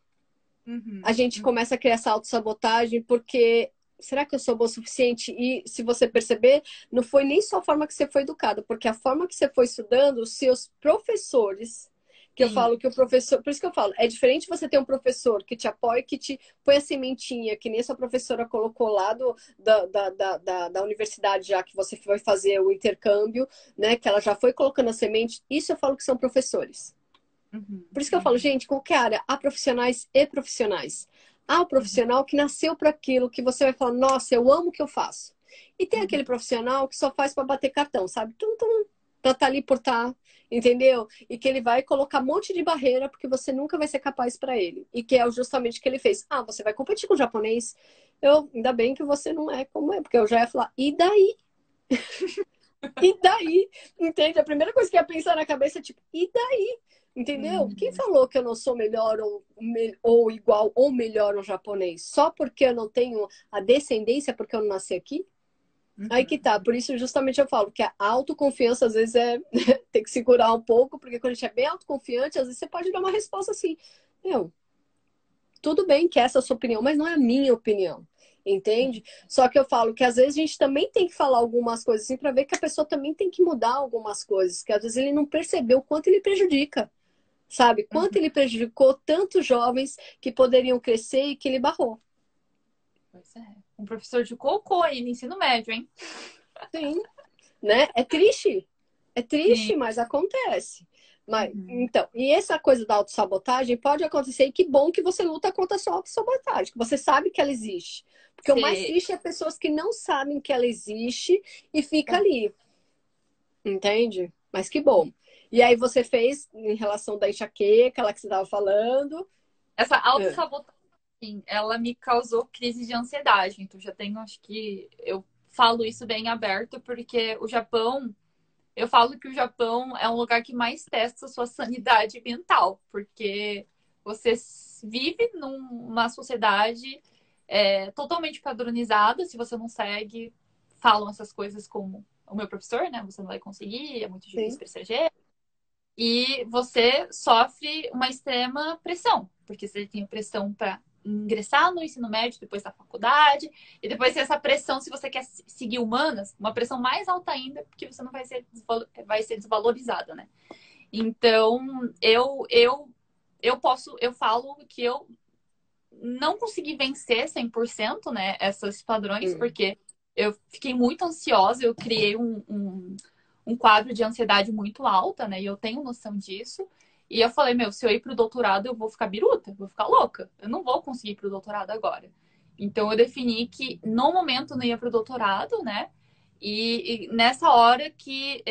a uhum, gente uhum, começa a criar essa autossabotagem, porque será que eu sou boa o suficiente? E se você perceber, não foi nem só a forma que você foi educado, porque a forma que você foi estudando, os seus professores, que eu sim, falo que o professor, por isso que eu falo, é diferente você ter um professor que te apoia, que te põe a sementinha, que nem essa professora colocou lá da universidade, já que você foi fazer o intercâmbio, né? Que ela já foi colocando a semente, isso eu falo que são professores. uhum, Por isso que eu falo, uhum, gente, qualquer área, há profissionais e profissionais. Há o uhum, profissional que nasceu para aquilo, que você vai falar, nossa, eu amo o que eu faço. E tem uhum, aquele profissional que só faz para bater cartão, sabe? Tum, tum, para estar ali por estar, entendeu? E que ele vai colocar um monte de barreira porque você nunca vai ser capaz para ele. E que é justamente o que ele fez. Ah, você vai competir com o japonês? Ainda bem que você não é como é, porque eu já ia falar, e daí? E daí? Entende? A primeira coisa que ia pensar na cabeça é tipo, e daí? Entendeu? Quem uhum, falou que eu não sou melhor ou igual ou melhor ao japonês? Só porque eu não tenho a descendência, porque eu não nasci aqui? Aí que uhum. tá. Por isso, justamente, eu falo que a autoconfiança, às vezes, tem que segurar um pouco, porque quando a gente é bem autoconfiante, às vezes você pode dar uma resposta assim: meu, tudo bem que essa é a sua opinião, mas não é a minha opinião. Entende? Só que eu falo que às vezes a gente também tem que falar algumas coisas assim para ver que a pessoa também tem que mudar algumas coisas, que às vezes ele não percebeu o quanto ele prejudica, sabe? Quanto Uhum. ele prejudicou tantos jovens que poderiam crescer e que ele barrou. Pois é. Um professor de cocô aí no ensino médio, hein? Sim, né? É Sim. triste, mas acontece. Mas, Uhum. então, e essa coisa da autossabotagem pode acontecer, e que bom que você luta contra a sua autossabotagem, que você sabe que ela existe. Porque o mais Você... triste é pessoas que não sabem que ela existe e fica ali, entende? Mas que bom. E aí você fez em relação da enxaqueca, aquela que você estava falando. Essa É. autossabotagem, ela me causou crise de ansiedade. Então, já tenho, acho que eu falo isso bem aberto, porque o Japão, eu falo que o Japão é um lugar que mais testa a sua sanidade mental, porque você vive numa sociedade totalmente padronizada. Se você não segue, falam essas coisas como o meu professor, né? Você não vai conseguir, é muito difícil Sim. para estrangeiro. E você sofre uma extrema pressão, porque você tem pressão para ingressar no ensino médio, depois da faculdade, e depois tem essa pressão, se você quer seguir humanas, uma pressão mais alta ainda, porque você não vai ser desvalorizada, né? Então, eu falo que eu não consegui vencer 100%, né, esses padrões, Hum. porque eu fiquei muito ansiosa, eu criei um quadro de ansiedade muito alta, né, e eu tenho noção disso. E eu falei, meu, se eu ir pro doutorado, eu vou ficar biruta, vou ficar louca. Eu não vou conseguir ir pro doutorado agora. Então eu defini que no momento eu não ia pro doutorado, né? E nessa hora que,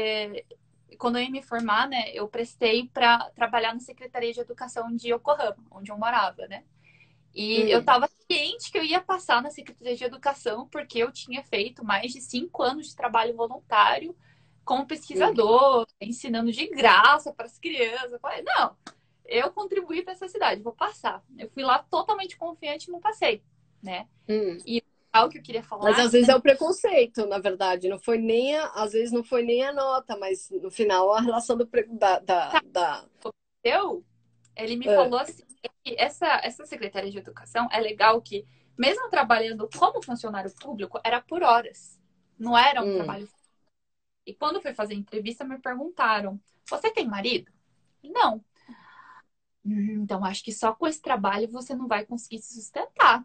quando eu ia me formar, né, eu prestei para trabalhar na Secretaria de Educação de Yokohama, onde eu morava, né? E eu Hum. estava ciente que eu ia passar na Secretaria de Educação, porque eu tinha feito mais de 5 anos de trabalho voluntário como Hum. pesquisador, ensinando de graça para as crianças. Eu falei, não, eu contribuí para essa cidade, vou passar. Eu fui lá totalmente confiante e não passei, né? Hum. E algo que eu queria Mas falar é às que vezes é o preconceito, na verdade. Não foi nem às vezes não foi nem a nota, mas no final a relação da... eu, ele me É. falou assim, que essa Secretaria de Educação é legal que, mesmo trabalhando como funcionário público, era por horas. Não era um Hum. trabalho. E quando fui fazer entrevista, me perguntaram: você tem marido? Não. Então, acho que só com esse trabalho você não vai conseguir se sustentar.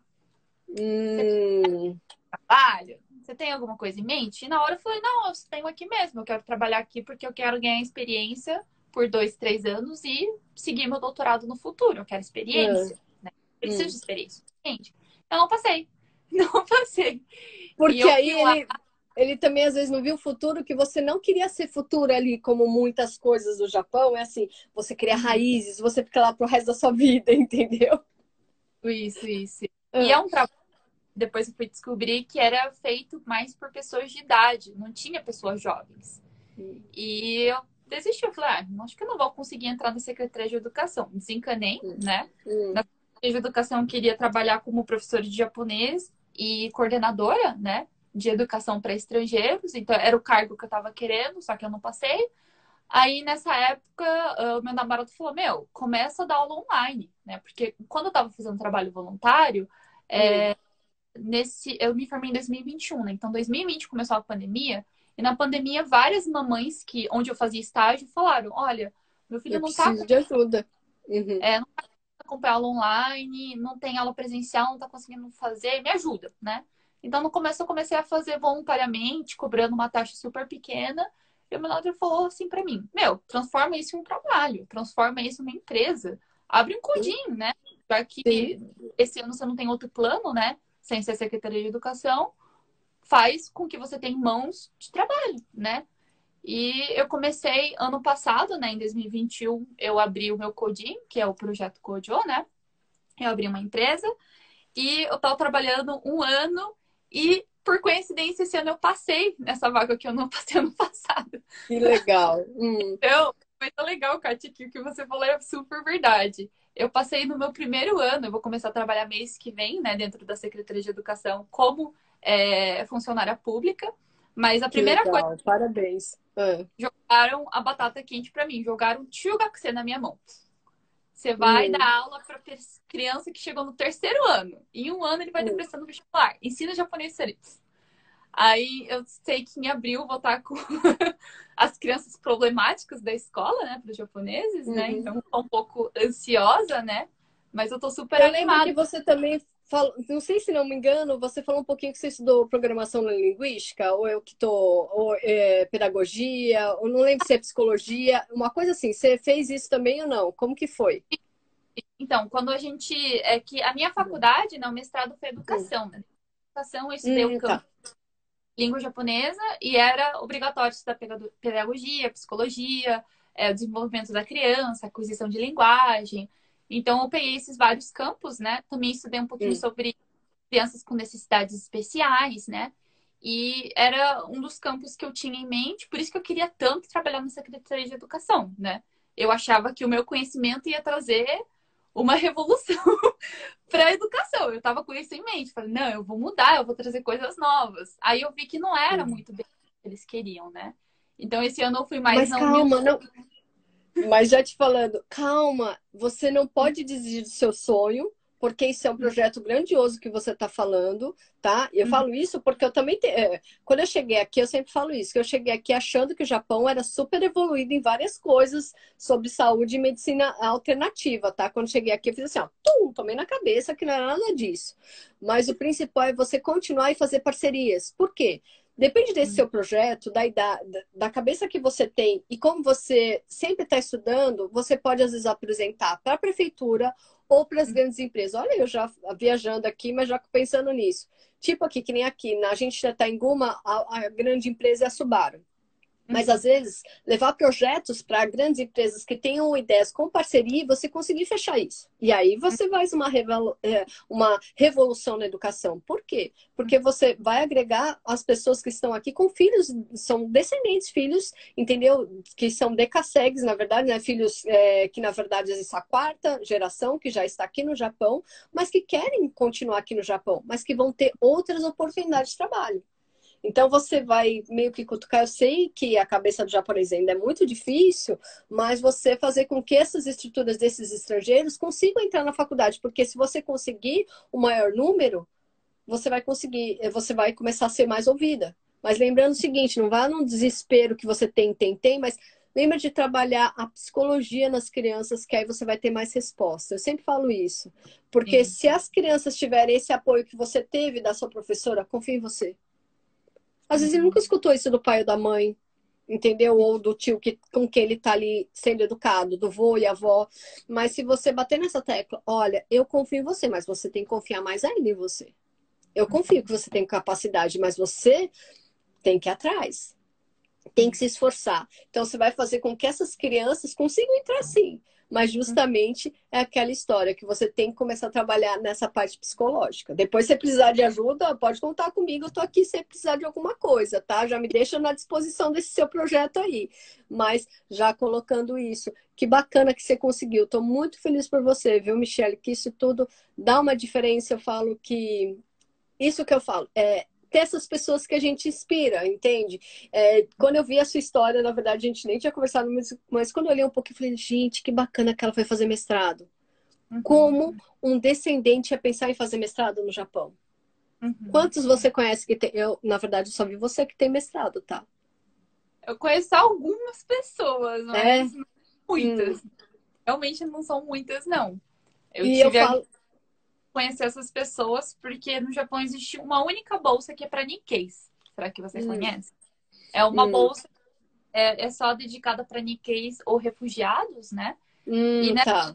Você tem Hum. trabalho? Você tem alguma coisa em mente? E na hora eu falei: não, eu tenho aqui mesmo. Eu quero trabalhar aqui porque eu quero ganhar experiência por 2, 3 anos e seguir meu doutorado no futuro. Eu quero É. experiência, né? Preciso de Hum. experiência, entende? Eu não passei. Não passei. E Porque eu aí fui lá. ele também às vezes não viu o futuro que você não queria ser futuro ali, como muitas coisas do Japão, é assim, você cria Uhum, raízes, você fica lá pro resto da sua vida, entendeu? isso, isso. E é É. um trabalho. Depois eu fui descobrir que era feito mais por pessoas de idade, não tinha pessoas jovens. Hum. E eu desisti, eu falei, acho que eu não vou conseguir entrar na Secretaria de Educação. Desencanei, Hum. né? Hum. Na Secretaria de Educação eu queria trabalhar como professora de japonês e coordenadora, né? De educação para estrangeiros, então era o cargo que eu estava querendo, só que eu não passei. Aí nessa época, o meu namorado falou: Meu, começa a dar aula online, né? Porque quando eu estava fazendo trabalho voluntário, Hum. eu me formei em 2021, né? Então, 2020 começou a pandemia, e na pandemia, várias mamães onde eu fazia estágio falaram: Olha, meu filho Eu não tá preciso de ajuda. Uhum. não tá comprar aula online, não tem aula presencial, não tá conseguindo fazer, me ajuda, né? Então, no começo, eu comecei a fazer voluntariamente, cobrando uma taxa super pequena. E o meu mentor falou assim pra mim: Meu, transforma isso em um trabalho, transforma isso em uma empresa, abre um codinho, né? Já que Sim. esse ano você não tem outro plano, né? Sem ser Secretaria de Educação, faz com que você tenha mãos de trabalho, né? E eu comecei ano passado, né? Em 2021, eu abri o meu Codin, que é o projeto Codio, né? Eu abri uma empresa e eu estava trabalhando um ano e, por coincidência, esse ano eu passei nessa vaga que eu não passei ano passado. Que legal. Então, foi tão legal, Kátia, que o que você falou é super verdade. Eu passei no meu primeiro ano, eu vou começar a trabalhar mês que vem, né, dentro da Secretaria de Educação, como funcionária pública. Mas a Que primeira coisa, legal. Parabéns. É. jogaram a batata quente para mim, jogaram Chugakse na minha mão. Você vai dar Hum. aula para criança que chegou no terceiro ano. Em um ano ele vai ter Hum. prestando vestibular. Ensina japonês seris. Aí eu sei que em abril vou estar com as crianças problemáticas da escola, né, para os japoneses, né? Uhum. Então tô um pouco ansiosa, né? Mas eu tô super Eu lembro que animada. você também falou, não sei se não me engano, você falou um pouquinho que você estudou programação linguística, ou eu que tô, ou pedagogia, ou não lembro se é psicologia, uma coisa assim. Você fez isso também ou não? Como que foi? Então, quando a gente é que a minha faculdade, né, o mestrado foi Hum. educação, né? Educação eu estudei o campo Tá. língua japonesa e era obrigatório estudar pedagogia, psicologia, o desenvolvimento da criança, aquisição de linguagem. Então, eu peguei esses vários campos, né? Também estudei um pouquinho sobre crianças com necessidades especiais, né? E era um dos campos que eu tinha em mente, por isso que eu queria tanto trabalhar na Secretaria de Educação, né? Eu achava que o meu conhecimento ia trazer uma revolução para a educação. Eu estava com isso em mente. Falei, não, eu vou mudar, eu vou trazer coisas novas. Aí eu vi que não era muito bem o que eles queriam, né? Então, esse ano eu fui mais Mas na calma, humildade. não. Mas já te falando, calma, você não pode desistir do seu sonho, porque isso é um projeto grandioso que você está falando, tá? E eu falo isso porque eu também quando eu cheguei aqui, eu sempre falo isso, que eu cheguei aqui achando que o Japão era super evoluído em várias coisas sobre saúde e medicina alternativa, tá? Quando cheguei aqui, eu fiz assim, ó, tomei na cabeça que não era nada disso. Mas o principal é você continuar e fazer parcerias. Por quê? Depende desse seu projeto, da idade, da cabeça que você tem e como você sempre está estudando, você pode às vezes apresentar para a prefeitura ou para as grandes empresas. Olha, eu já viajando aqui, mas já pensando nisso. Tipo aqui, que nem aqui, a gente já está em Guma, a grande empresa é a Subaru. Mas, às vezes, levar projetos para grandes empresas que tenham ideias com parceria e você conseguir fechar isso. E aí você faz uma revolução na educação. Por quê? Porque você vai agregar as pessoas que estão aqui com filhos, são descendentes, filhos, entendeu? Que são decassegues, na verdade, né? Filhos que, na verdade, é a quarta geração que já está aqui no Japão, mas que querem continuar aqui no Japão, mas que vão ter outras oportunidades de trabalho. Então você vai meio que cutucar. Eu sei que a cabeça do japonês ainda é muito difícil, mas você fazer com que essas estruturas desses estrangeiros consigam entrar na faculdade, porque se você conseguir o maior número, você vai conseguir, você vai começar a ser mais ouvida. Mas lembrando o seguinte, não vá num desespero que você tem, mas lembra de trabalhar a psicologia nas crianças, que aí você vai ter mais resposta. Eu sempre falo isso. Porque Sim. se as crianças tiverem esse apoio que você teve da sua professora, confia em você. Às vezes ele nunca escutou isso do pai ou da mãe, entendeu? Ou do tio com quem ele tá ali sendo educado, do vô e avó. Mas se você bater nessa tecla, olha, eu confio em você, mas você tem que confiar mais ainda em você. Eu confio que você tem capacidade, mas você tem que ir atrás. Tem que se esforçar. Então, você vai fazer com que essas crianças consigam entrar sim. Mas justamente é aquela história que você tem que começar a trabalhar nessa parte psicológica. Depois, se precisar de ajuda, pode contar comigo. Eu tô aqui se precisar de alguma coisa, tá? Já me deixa na disposição desse seu projeto aí. Mas já colocando isso, que bacana que você conseguiu. Tô muito feliz por você, viu, Michele? Que isso tudo dá uma diferença. Eu falo que isso que eu falo é ter essas pessoas que a gente inspira, entende? Quando eu vi a sua história, na verdade, a gente nem tinha conversado, mas quando eu olhei um pouco, eu falei, gente, que bacana que ela foi fazer mestrado. Como um descendente ia pensar em fazer mestrado no Japão? Quantos você conhece que tem? Eu, na verdade, só vi você que tem mestrado, tá? Eu conheço algumas pessoas, É. mas não muitas. Realmente não são muitas, não. Eu E eu tive a falo, conhecer essas pessoas porque no Japão existe uma única bolsa que é para Nikkeis. Será que você conhece? É uma bolsa só dedicada para Nikkeis ou refugiados, né? E né, tá.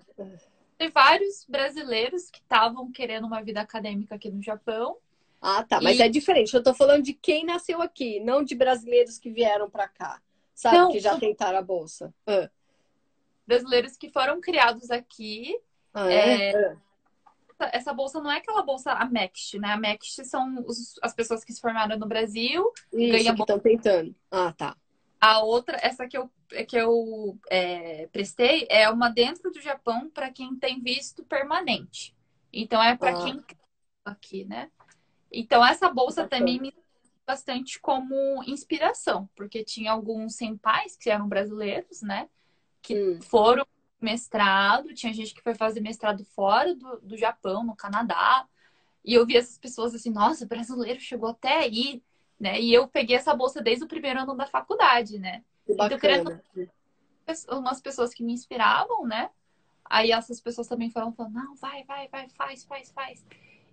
tem vários brasileiros que estavam querendo uma vida acadêmica aqui no Japão. Ah, tá. Mas E é diferente. Eu tô falando de quem nasceu aqui, não de brasileiros que vieram para cá. Sabe? Que não, já tentaram a bolsa. brasileiros que foram criados aqui. Ah, é? Essa bolsa não é aquela bolsa Amext, né? Amext são as pessoas que se formaram no Brasil, Isso, ganham que bolsa. estão tentando. Ah, tá. A outra, essa que eu prestei, é uma dentro do Japão para quem tem visto permanente. Então é para Ah, quem aqui, né? Então essa bolsa também bacana. me bastante como inspiração, porque tinha alguns senpais que eram brasileiros, né? Que Hum. foram mestrado, tinha gente que foi fazer mestrado fora do Japão, no Canadá, e eu vi essas pessoas assim, nossa, brasileiro chegou até aí, né? E eu peguei essa bolsa desde o primeiro ano da faculdade, né? Que Então, querendo bacana. umas pessoas que me inspiravam, né? Aí essas pessoas também foram falando, não, vai, faz.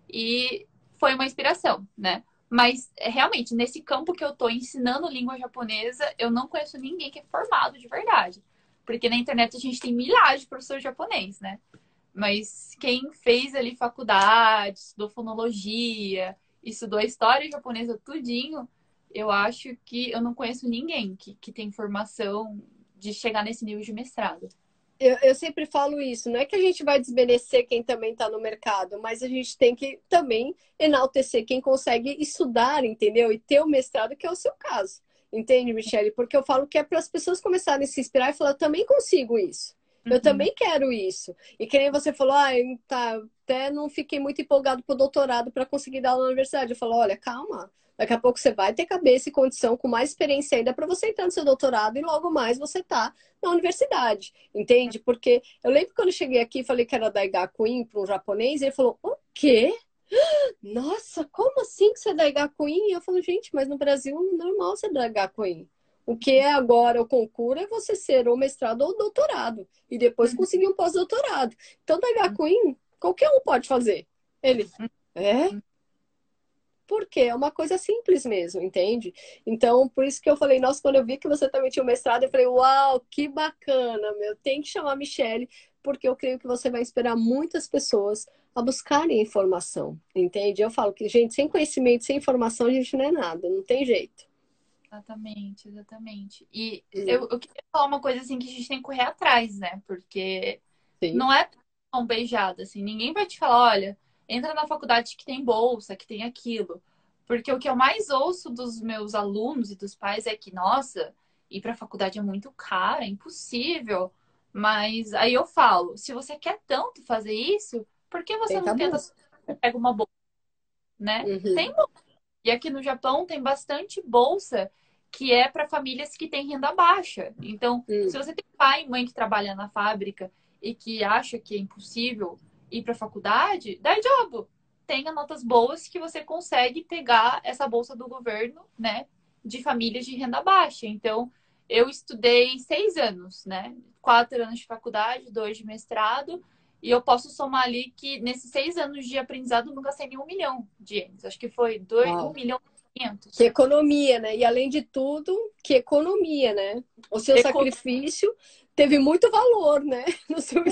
E foi uma inspiração, né? Mas realmente, nesse campo que eu tô ensinando língua japonesa, eu não conheço ninguém que é formado de verdade. Porque na internet a gente tem milhares de professores japonês, né? Mas quem fez ali faculdade, estudou fonologia, estudou a história japonesa tudinho, eu acho que eu não conheço ninguém que tem formação de chegar nesse nível de mestrado. Eu sempre falo isso, não é que a gente vai desmerecer quem também está no mercado, mas a gente tem que também enaltecer quem consegue estudar, entendeu? E ter o mestrado, que é o seu caso. Entende, Michele? Porque eu falo que é para as pessoas começarem a se inspirar e falar, eu também consigo isso. Eu Uhum. também quero isso. E que nem você falou, tá, até não fiquei muito empolgado pro doutorado para conseguir dar aula na universidade. Eu falo, olha, calma. Daqui a pouco você vai ter cabeça e condição com mais experiência ainda para você entrar no seu doutorado e logo mais você tá na universidade, entende? Porque eu lembro quando eu cheguei aqui e falei que era Daigakuin para um japonês, e ele falou, o quê? Nossa, como assim que você é Daigakuin? E eu falo, gente, mas no Brasil é normal ser Daigakuin. O que é agora o concurso é você ser ou mestrado ou doutorado. E depois Uhum. conseguir um pós-doutorado. Então, Daigakuin, qualquer um pode fazer. Ele, é? Porque é uma coisa simples mesmo, entende? Então, por isso que eu falei, nossa, quando eu vi que você também tinha um mestrado, eu falei, uau, que bacana, meu, tem que chamar a Michele, porque eu creio que você vai inspirar muitas pessoas a buscarem informação, entende? Eu falo que, gente, sem conhecimento, sem informação, a gente não é nada, não tem jeito. Exatamente, exatamente. E Hum, eu queria falar uma coisa assim que a gente tem que correr atrás, né? Porque sim, não é tão beijada, assim. Ninguém vai te falar, olha, entra na faculdade que tem bolsa, que tem aquilo. Porque o que eu mais ouço dos meus alunos e dos pais é que, nossa, ir pra faculdade é muito caro, é impossível. Mas aí eu falo, se você quer tanto fazer isso, por que você tenta não a tenta, bolsa. pega uma bolsa, né? Tem Uhum, bolsa. E aqui no Japão tem bastante bolsa que é para famílias que têm renda baixa. Então, se hum, você tem pai e mãe que trabalham na fábrica e que acha que é impossível ir para a faculdade, dá job. Tenha notas boas que você consegue pegar essa bolsa do governo, né, de famílias de renda baixa. Então, eu estudei 6 anos, né, 4 anos de faculdade, 2 de mestrado, e eu posso somar ali que nesses 6 anos de aprendizado eu nunca gastei nem 1 milhão de ienes. Acho que foi um uau. milhão e Que 500. economia, né? E além de tudo, que economia, né? O seu sacrifício teve muito valor, né? No seu,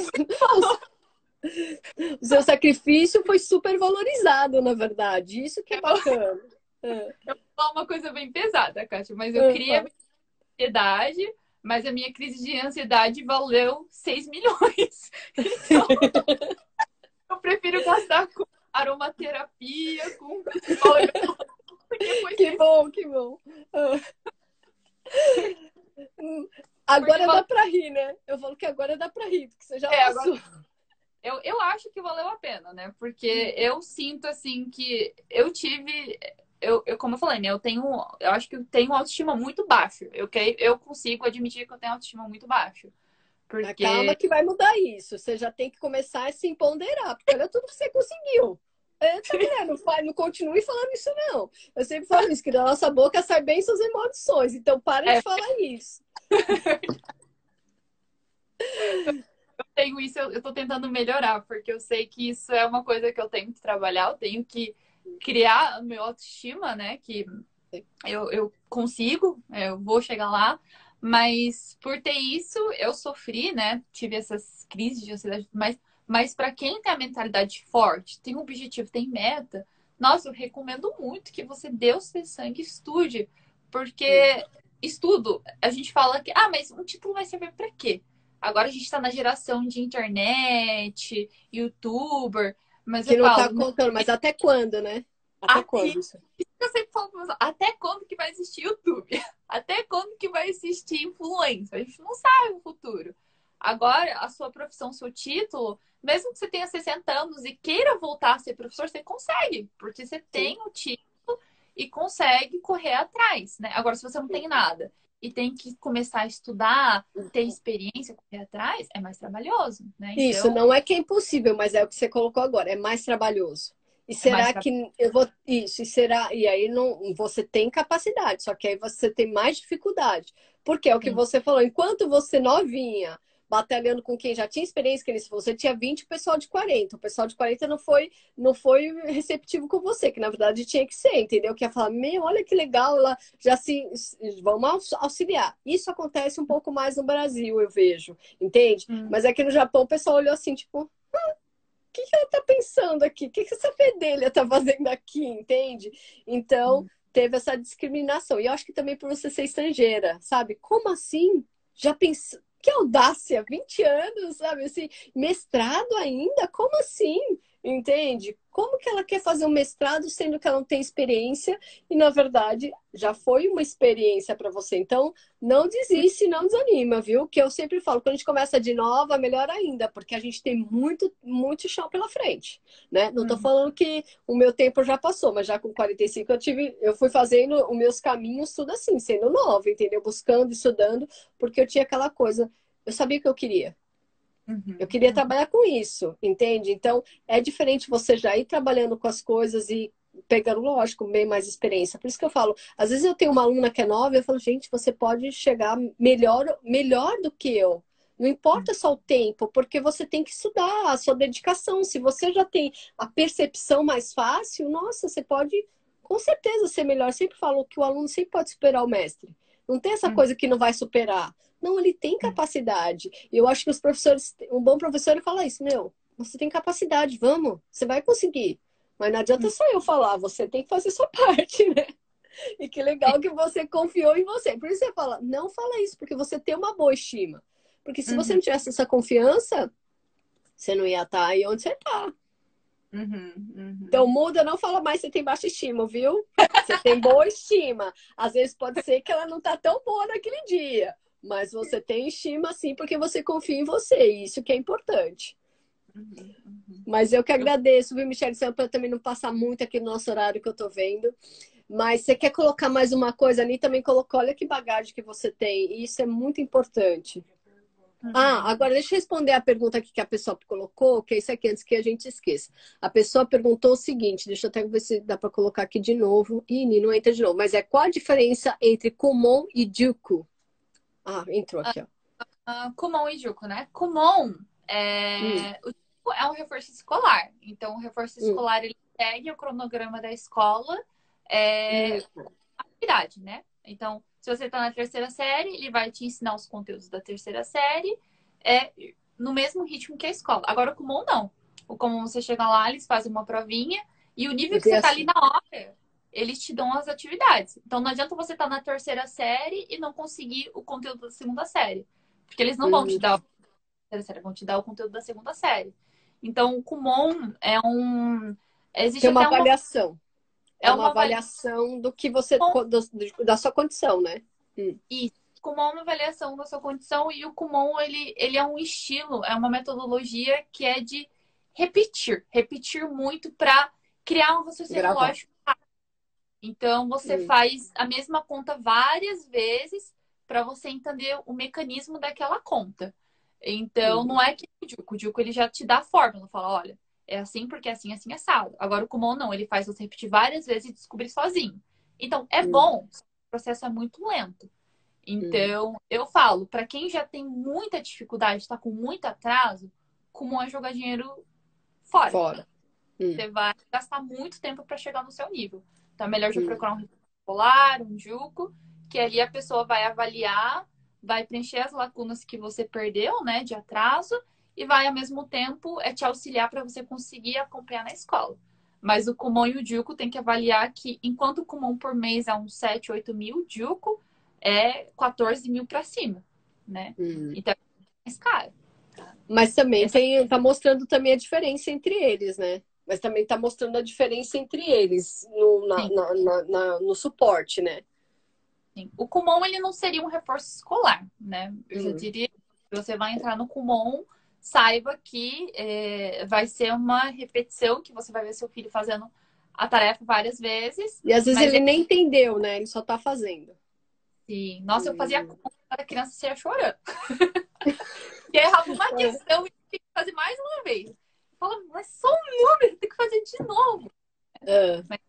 o seu sacrifício foi super valorizado, na verdade. Isso que é Eu vou bacana. É, falar uma coisa bem pesada, Kátia, mas eu é, criei a fala. minha ansiedade, mas a minha crise de ansiedade valeu 6 milhões. Então, eu prefiro gastar com aromaterapia, com psicóloga, porque foi Que 6 bom, que bom. Ah, porque agora dá pra rir, né? Eu falo que agora dá pra rir, porque você já agora passou. eu acho que valeu a pena, né? Porque eu sinto assim que eu tive. Como eu falei, né? Eu acho que eu tenho autoestima muito baixo. Eu consigo admitir que eu tenho autoestima muito baixo. Mas calma Porque que vai mudar isso. Você já tem que começar a se empoderar, porque olha tudo que você conseguiu. Eita, mulher, não continue falando isso, não. Eu sempre falo isso, que da nossa boca sai bênçãos e maldições. Então, para de é, falar isso. eu tenho isso, eu tô tentando melhorar, porque eu sei que isso é uma coisa que eu tenho que trabalhar, eu tenho que criar a minha autoestima, né? Que eu consigo, eu vou chegar lá, mas por ter isso, eu sofri, né? Tive essas crises de ansiedade, mas para quem tem a mentalidade forte, tem um objetivo, tem meta, nossa, eu recomendo muito que você dê o seu sangue e estude, Sim. porque estudo, a gente fala que, mas um título vai servir para quê? Agora a gente está na geração de internet, youtuber, mas eu Que não tá falo, contando, mas até quando, né? Até até quando isso? eu sempre falo pra você, até quando que vai existir YouTube? Até quando que vai existir influência? A gente não sabe o futuro. Agora, a sua profissão, seu título, mesmo que você tenha 60 anos e queira voltar a ser professor, você consegue, porque você Sim, tem o título e consegue correr atrás, né? Agora, se você não sim. tem nada e tem que começar a estudar, ter experiência, correr atrás, é mais trabalhoso, né? Isso, Então, não é que é impossível, mas é o que você colocou agora, é mais trabalhoso. E é mais será trabalhoso. que eu vou isso, e será, e aí não, você tem capacidade, só que aí você tem mais dificuldade. Porque é o que você falou, enquanto você novinha, batalhando com quem já tinha experiência, que nem se você tinha 20, o pessoal de 40. O pessoal de 40 não foi receptivo com você, que na verdade tinha que ser, entendeu? Que ia falar, meu, olha que legal, ela já se vamos auxiliar. Isso acontece um pouco mais no Brasil, eu vejo, entende? Hum, Mas aqui no Japão o pessoal olhou assim, tipo, o que ela tá pensando aqui? O que essa fedelha tá fazendo aqui, entende? Então, hum. teve essa discriminação. E eu acho que também por você ser estrangeira, sabe? Como assim? Já pensou? Que audácia, 20 anos, sabe? Assim, mestrado ainda? Como assim? Entende? Como que ela quer fazer um mestrado sendo que ela não tem experiência e, na verdade, já foi uma experiência para você? Então, não desiste, não desanima, viu? Que eu sempre falo, quando a gente começa de nova, melhor ainda, porque a gente tem muito, muito chão pela frente, né? Não tô Uhum. falando que o meu tempo já passou, mas já com 45 eu fui fazendo os meus caminhos tudo assim, sendo nova, entendeu? Buscando, estudando, porque eu tinha aquela coisa, eu sabia o que eu queria. Eu Uhum. queria trabalhar com isso, entende? Então, é diferente você já ir trabalhando com as coisas e pegando, lógico, bem mais experiência. Por isso que eu falo, às vezes eu tenho uma aluna que é nova e eu falo, gente, você pode chegar melhor do que eu. Não importa só o tempo, porque você tem que estudar, a sua dedicação. Se você já tem a percepção mais fácil, nossa, você pode com certeza ser melhor. Eu sempre falo que o aluno sempre pode superar o mestre. Não tem essa Uhum. coisa que não vai superar. Não, ele tem capacidade. E eu acho que os professores, um bom professor, ele fala isso, meu, você tem capacidade, vamos, você vai conseguir. Mas não adianta Uhum. só eu falar, você tem que fazer sua parte, né? E que legal que você confiou em você. Por isso você fala, não fala isso, porque você tem uma boa estima. Porque se você Uhum. não tivesse essa confiança, você não ia estar aí onde você está. Uhum. Então Uhum. muda, não fala mais que você tem baixa estima, viu? Você tem boa estima. Às vezes pode ser que ela não tá tão boa naquele dia, mas você tem estima sim porque você confia em você, e isso que é importante. Uhum. Uhum. Mas eu que Eu, agradeço, viu, Michelle, para também não passar muito aqui no nosso horário que eu tô vendo. Mas você quer colocar mais uma coisa ali? Também colocou, olha que bagagem que você tem, e isso é muito importante. Ah, uhum. agora deixa eu responder a pergunta aqui que a pessoa colocou, que é isso aqui antes que a gente esqueça. A pessoa perguntou o seguinte, deixa eu até ver se dá para colocar aqui de novo. Ih, não entra de novo, mas é qual a diferença entre Kumon e Juku? Ah, entrou aqui, ó. Kumon e Juko, né? Kumon Hum, o Juko é um reforço escolar. Então, o reforço hum, escolar ele segue o cronograma da escola, é, hum, atividade, né? Então, se você está na terceira série, ele vai te ensinar os conteúdos da terceira série no mesmo ritmo que a escola. Agora, o Kumon não. O Kumon você chega lá, eles fazem uma provinha e o nível que você está ali Avaliação. na hora, eles te dão as atividades. Então, não adianta você estar na terceira série e não conseguir o conteúdo da segunda série. Porque eles não vão te Hum, dar o terceira série, vão te dar o conteúdo da segunda série. Então, o Kumon é um. tem Existe uma até uma. avaliação. É É uma uma avaliação. avaliação do que você, da sua condição, né? Hum, Isso. Kumon é uma avaliação da sua condição e o Kumon ele é um estilo, é uma metodologia que é de repetir muito para criar um raciocínio gravar. lógico. Então você Hum, faz a mesma conta várias vezes para você entender o mecanismo daquela conta. Então uhum, não é que o Juco ele já te dá a fórmula, fala, olha, é assim porque é assim, assim assado. Agora o Kumon não, ele faz você repetir várias vezes e descobrir sozinho. Então é hum, bom, o processo é muito lento. hum. Então, eu falo, para quem já tem muita dificuldade, está com muito atraso, como é jogar dinheiro fora. Fora. Hum, Você vai gastar muito tempo para chegar no seu nível. Então, é melhor já hum, procurar um escolar, um Juco, que ali a pessoa vai avaliar, vai preencher as lacunas que você perdeu, né, de atraso, e vai, ao mesmo tempo, te auxiliar para você conseguir acompanhar na escola. Mas o Kumon e o Juco tem que avaliar que, enquanto o Kumon por mês é uns 7, 8 mil, o Juco é 14 mil para cima, né? hum. Então, é mais caro. Mas também Essa, tá mostrando também a diferença entre eles, né? Mas também tá mostrando a diferença entre eles sim, no suporte, né? sim. O Kumon, ele não seria um reforço escolar, né? Eu já Hum. diria, se você vai entrar no Kumon, saiba que vai ser uma repetição, que você vai ver seu filho fazendo a tarefa várias vezes, E às vezes mas ele nem entendeu, né? Ele só tá fazendo. assim, nossa, eu fazia Hum. Kumon quando era criança, você ia chorando. E aí errava uma É. questão e tinha que fazer mais uma vez. Fala, mas só um número, tem que fazer de novo. Ah. Mas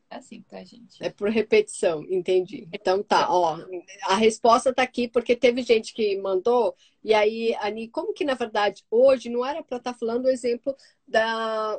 é assim, tá, gente? É por repetição, entendi. Então tá, Então, ó, a resposta tá aqui porque teve gente que mandou, e aí, Ani, como que na verdade hoje não era para estar falando o exemplo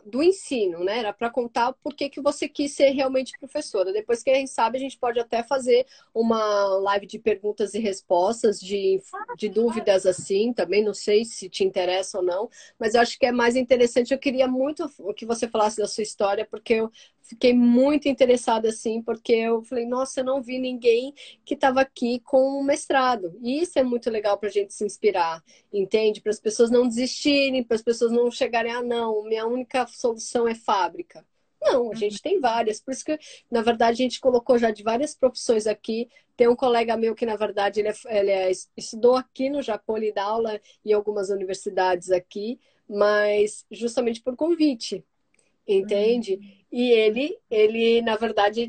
do ensino, né? Era para contar por que que você quis ser realmente professora. Depois, quem sabe, a gente pode até fazer uma live de perguntas e respostas, de dúvidas assim, também não sei se te interessa ou não, mas eu acho que é mais interessante. Eu queria muito que você falasse da sua história, porque fiquei muito interessada, assim, porque eu falei, nossa, eu não vi ninguém que estava aqui com um mestrado. E isso é muito legal para a gente se inspirar, entende? Para as pessoas não desistirem, para as pessoas não chegarem, ah, não, minha única solução é fábrica. Não, a Uhum. gente tem várias. Por isso que, na verdade, a gente colocou já de várias profissões aqui. Tem um colega meu que, na verdade, estudou aqui no Japão, ele dá aula em algumas universidades aqui, mas justamente por convite, entende? E na verdade,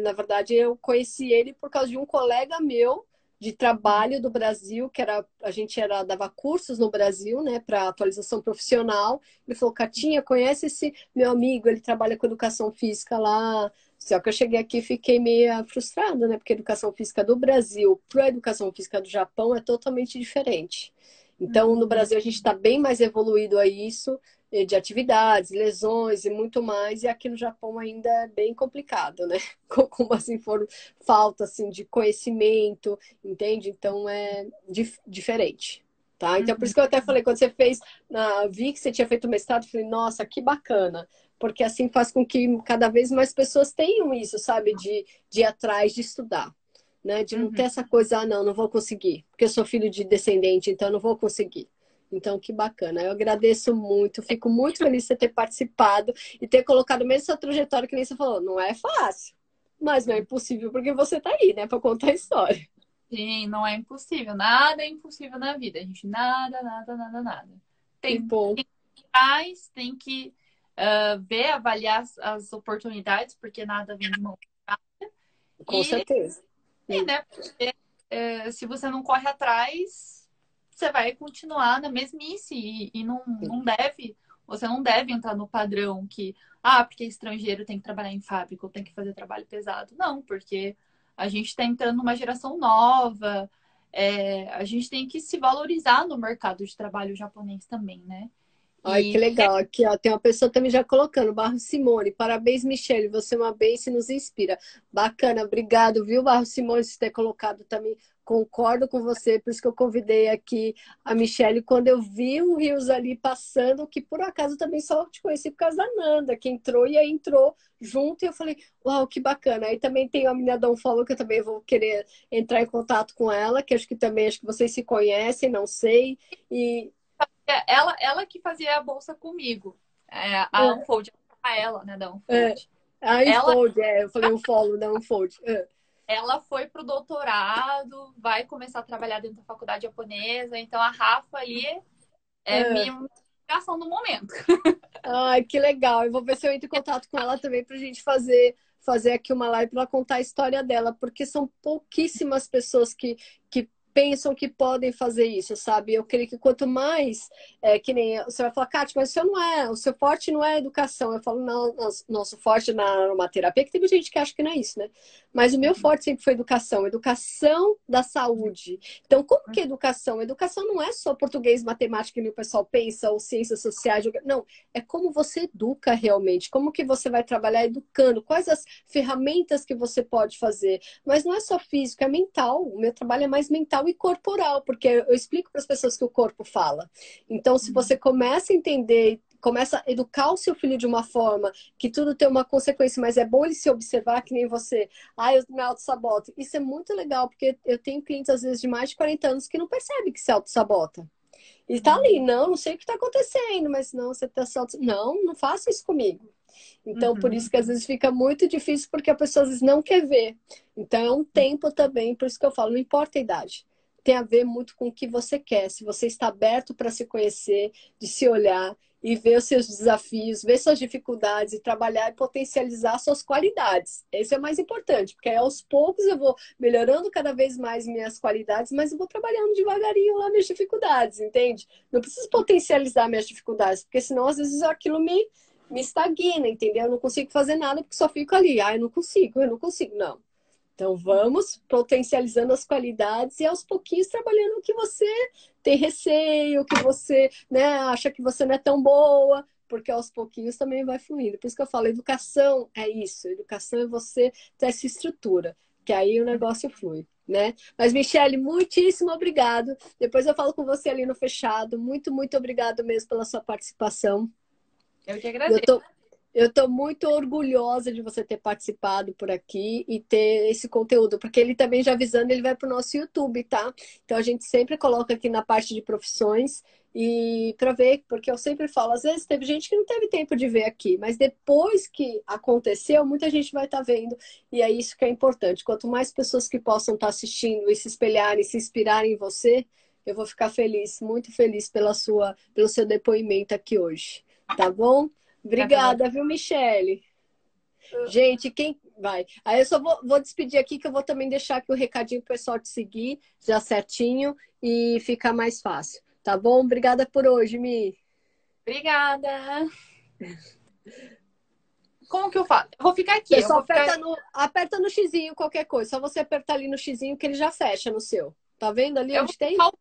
na verdade, eu conheci ele por causa de um colega meu de trabalho do Brasil, a gente dava cursos no Brasil, né, para atualização profissional. Ele falou, Catinha, conhece esse meu amigo? Ele trabalha com educação física lá. Só que eu cheguei aqui e fiquei meio frustrada, né, porque a educação física do Brasil para a educação física do Japão é totalmente diferente. Então, no Uhum. Brasil, a gente está bem mais evoluído a isso, de atividades, lesões e muito mais, e aqui no Japão ainda é bem complicado, né? Com assim, falta assim, de conhecimento, entende? Então, é diferente. Tá? Então, por Uhum. isso que eu até falei, quando você fez, vi que você tinha feito mestrado, eu falei, nossa, que bacana, porque assim faz com que cada vez mais pessoas tenham isso, sabe, de ir atrás de estudar, né? De não ter Uhum. essa coisa, ah, não, não vou conseguir, porque eu sou filho de descendente, então não vou conseguir. Então, que bacana. Eu agradeço muito, fico muito feliz de você ter participado e ter colocado mesmo essa trajetória que nem você falou. Não é fácil, mas não é impossível porque você está aí, né, para contar a história. Sim, não é impossível. Nada é impossível na vida, gente. Nada, nada, nada, nada. Que Tem, bom, tem que ir atrás, tem que ver, avaliar as oportunidades, porque nada vem de mão. com E, certeza. né? Porque, se você não corre atrás, você vai continuar na mesmice e não deve. Você não deve entrar no padrão que, porque estrangeiro tem que trabalhar em fábrica ou tem que fazer trabalho pesado. Não, porque a gente está entrando numa geração nova, a gente tem que se valorizar no mercado de trabalho japonês também, né? Ai, que E legal. Aqui, ó, tem uma pessoa também já colocando, Barro Simone. Parabéns, Michele. Você é uma bênção e nos inspira. Bacana, obrigado, viu, Barro Simone, por ter colocado também. Concordo com você, por isso que eu convidei aqui a Michele quando eu vi o Rios ali passando, que por acaso também só te conheci por causa da Nanda, que entrou e aí entrou junto, e eu falei, uau, que bacana. Aí também tem a menina Dom falou que eu também vou querer entrar em contato com ela, que acho que vocês se conhecem, não sei. E ela que fazia a bolsa comigo, a Unfold, a ela, né, da é, Unfold. a Ela Unfold, eu falei o follow da Unfold. Ela foi pro doutorado, vai começar a trabalhar dentro da faculdade japonesa. Então a Rafa ali é É. minha inspiração do momento. Ai, que legal. Eu vou ver se eu entro em contato com ela também para a gente fazer aqui uma live para contar a história dela, porque são pouquíssimas pessoas que pensam que podem fazer isso, sabe? Eu creio que quanto mais, que nem você vai falar, Kátia, mas o seu forte não é a educação. Eu falo, não, nosso forte na aromaterapia, que tem gente que acha que não é isso, né? Mas o meu forte sempre foi educação, educação da saúde. Então, como que é educação? Educação não é só português, matemática, que o pessoal pensa, ou ciências sociais, não, é como você educa realmente, como que você vai trabalhar educando, quais as ferramentas que você pode fazer. Mas não é só físico, é mental. O meu trabalho é mais mental e corporal, porque eu explico para as pessoas que o corpo fala. Então, se você começa a entender, começa a educar o seu filho de uma forma que tudo tem uma consequência, mas é bom ele se observar que nem você. Eu me auto-saboto. Isso é muito legal, porque eu tenho clientes, às vezes, de mais de 40 anos que não percebem que se auto-sabota. E tá ali, não sei o que tá acontecendo, mas não, você tá só. Não, não faça isso comigo. Então, por Uhum. isso que às vezes fica muito difícil, porque a pessoa às vezes não quer ver. Então, é um tempo também, por isso que eu falo, não importa a idade. Tem a ver muito com o que você quer. Se você está aberto para se conhecer, de se olhar e ver os seus desafios, ver suas dificuldades e trabalhar e potencializar suas qualidades. Esse é o mais importante, porque aí, aos poucos eu vou melhorando cada vez mais minhas qualidades, mas eu vou trabalhando devagarinho lá minhas dificuldades, entende? Não preciso potencializar minhas dificuldades, porque senão às vezes aquilo me estagna, entendeu? Eu não consigo fazer nada porque só fico ali. Eu não consigo, não. Então vamos potencializando as qualidades e aos pouquinhos trabalhando o que você tem receio, o que você, né, acha que você não é tão boa, porque aos pouquinhos também vai fluindo. Por isso que eu falo, educação é isso, educação é você ter essa estrutura, que aí o negócio flui. Né? Mas, Michele, muitíssimo obrigado. Depois eu falo com você ali no fechado. Muito, muito obrigado mesmo pela sua participação. Eu que Eu agradeço. tô, Eu estou muito orgulhosa de você ter participado por aqui e ter esse conteúdo, porque ele também já avisando, ele vai para o nosso YouTube, tá? Então a gente sempre coloca aqui na parte de profissões e para ver, porque eu sempre falo, às vezes teve gente que não teve tempo de ver aqui, mas depois que aconteceu, muita gente vai estar vendo e é isso que é importante. Quanto mais pessoas que possam estar assistindo e se espelharem, se inspirarem em você, eu vou ficar feliz, muito feliz pelo seu depoimento aqui hoje, tá bom? Obrigada, viu, Michele? Gente, quem vai? Aí eu só vou despedir aqui, que eu vou também deixar aqui o recadinho pro pessoal te seguir, já certinho, e ficar mais fácil. Tá bom? Obrigada por hoje, Mi. Obrigada. Como que eu faço? Eu vou ficar aqui. Você Eu só vou ficar. aperta no xizinho qualquer coisa. Só você apertar ali no xizinho que ele já fecha no seu. Tá vendo ali Eu vou onde tem? ficar.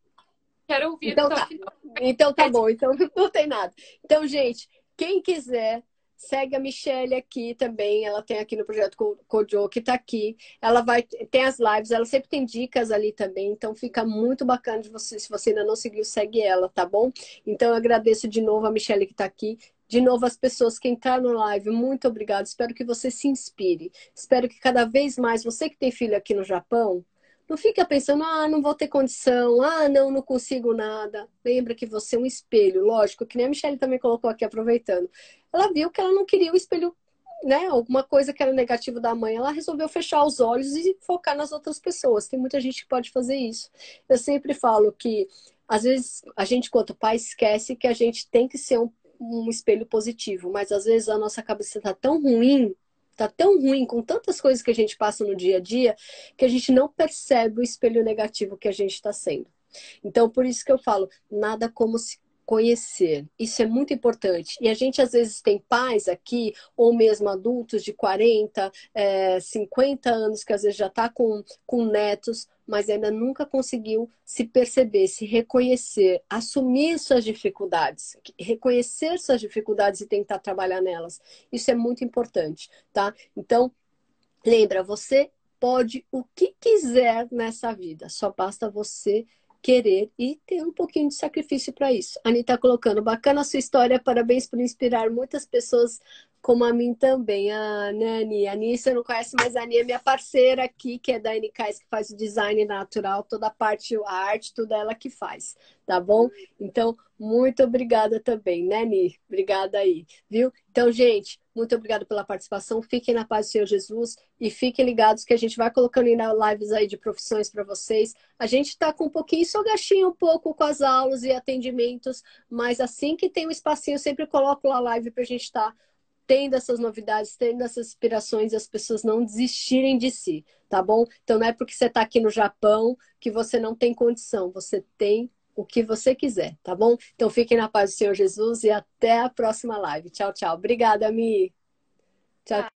Quero ouvir Então até o tá. final. Então tá bom. Então não tem nada. Então, gente, quem quiser, segue a Michelle aqui também. Ela tem aqui no projeto Kojo, que tá aqui. Ela vai tem as lives, ela sempre tem dicas ali também. Então fica muito bacana de você. Se você ainda não seguiu, segue ela, tá bom? Então eu agradeço de novo a Michelle que tá aqui. De novo, as pessoas que entraram no live, muito obrigada. Espero que você se inspire. Espero que cada vez mais, você que tem filho aqui no Japão, não fica pensando, não vou ter condição, não consigo nada. Lembra que você é um espelho, lógico, que nem a Michelle também colocou aqui, aproveitando. Ela viu que ela não queria o espelho, né? Alguma coisa que era negativo da mãe, ela resolveu fechar os olhos e focar nas outras pessoas. Tem muita gente que pode fazer isso. Eu sempre falo que, às vezes, a gente, quanto pai, esquece que a gente tem que ser um espelho positivo, mas às vezes a nossa cabeça tá tão ruim com tantas coisas que a gente passa no dia a dia, que a gente não percebe o espelho negativo que a gente está sendo. Então, por isso que eu falo, nada como se conhecer. Isso é muito importante. E a gente, às vezes, tem pais aqui, ou mesmo adultos de 40, 50 anos, que às vezes já está com netos, mas ainda nunca conseguiu se perceber, se reconhecer, assumir suas dificuldades, reconhecer suas dificuldades e tentar trabalhar nelas. Isso é muito importante, tá? Então, lembra, você pode o que quiser nessa vida, só basta você querer e ter um pouquinho de sacrifício para isso. A Anitta colocando, bacana a sua história, parabéns por inspirar muitas pessoas como a mim também. Né, Ani? A Ani, você não conhece, mas a Ani é minha parceira aqui, que é da NKS, que faz o design natural, toda a parte, a arte, tudo ela que faz, tá bom? Então, muito obrigada também, né, Ani? Obrigada aí, viu? Então, gente, muito obrigada pela participação. Fiquem na paz do Senhor Jesus e fiquem ligados que a gente vai colocando ainda lives aí de profissões para vocês. A gente está com um pouquinho, só gastinho um pouco com as aulas e atendimentos, mas assim que tem um espacinho, eu sempre coloco lá a live para a gente estar tendo essas novidades, tendo essas inspirações e as pessoas não desistirem de si, tá bom? Então não é porque você está aqui no Japão que você não tem condição, você tem o que você quiser, tá bom? Então fiquem na paz do Senhor Jesus e até a próxima live. Tchau, tchau. Obrigada, Mi. Tchau.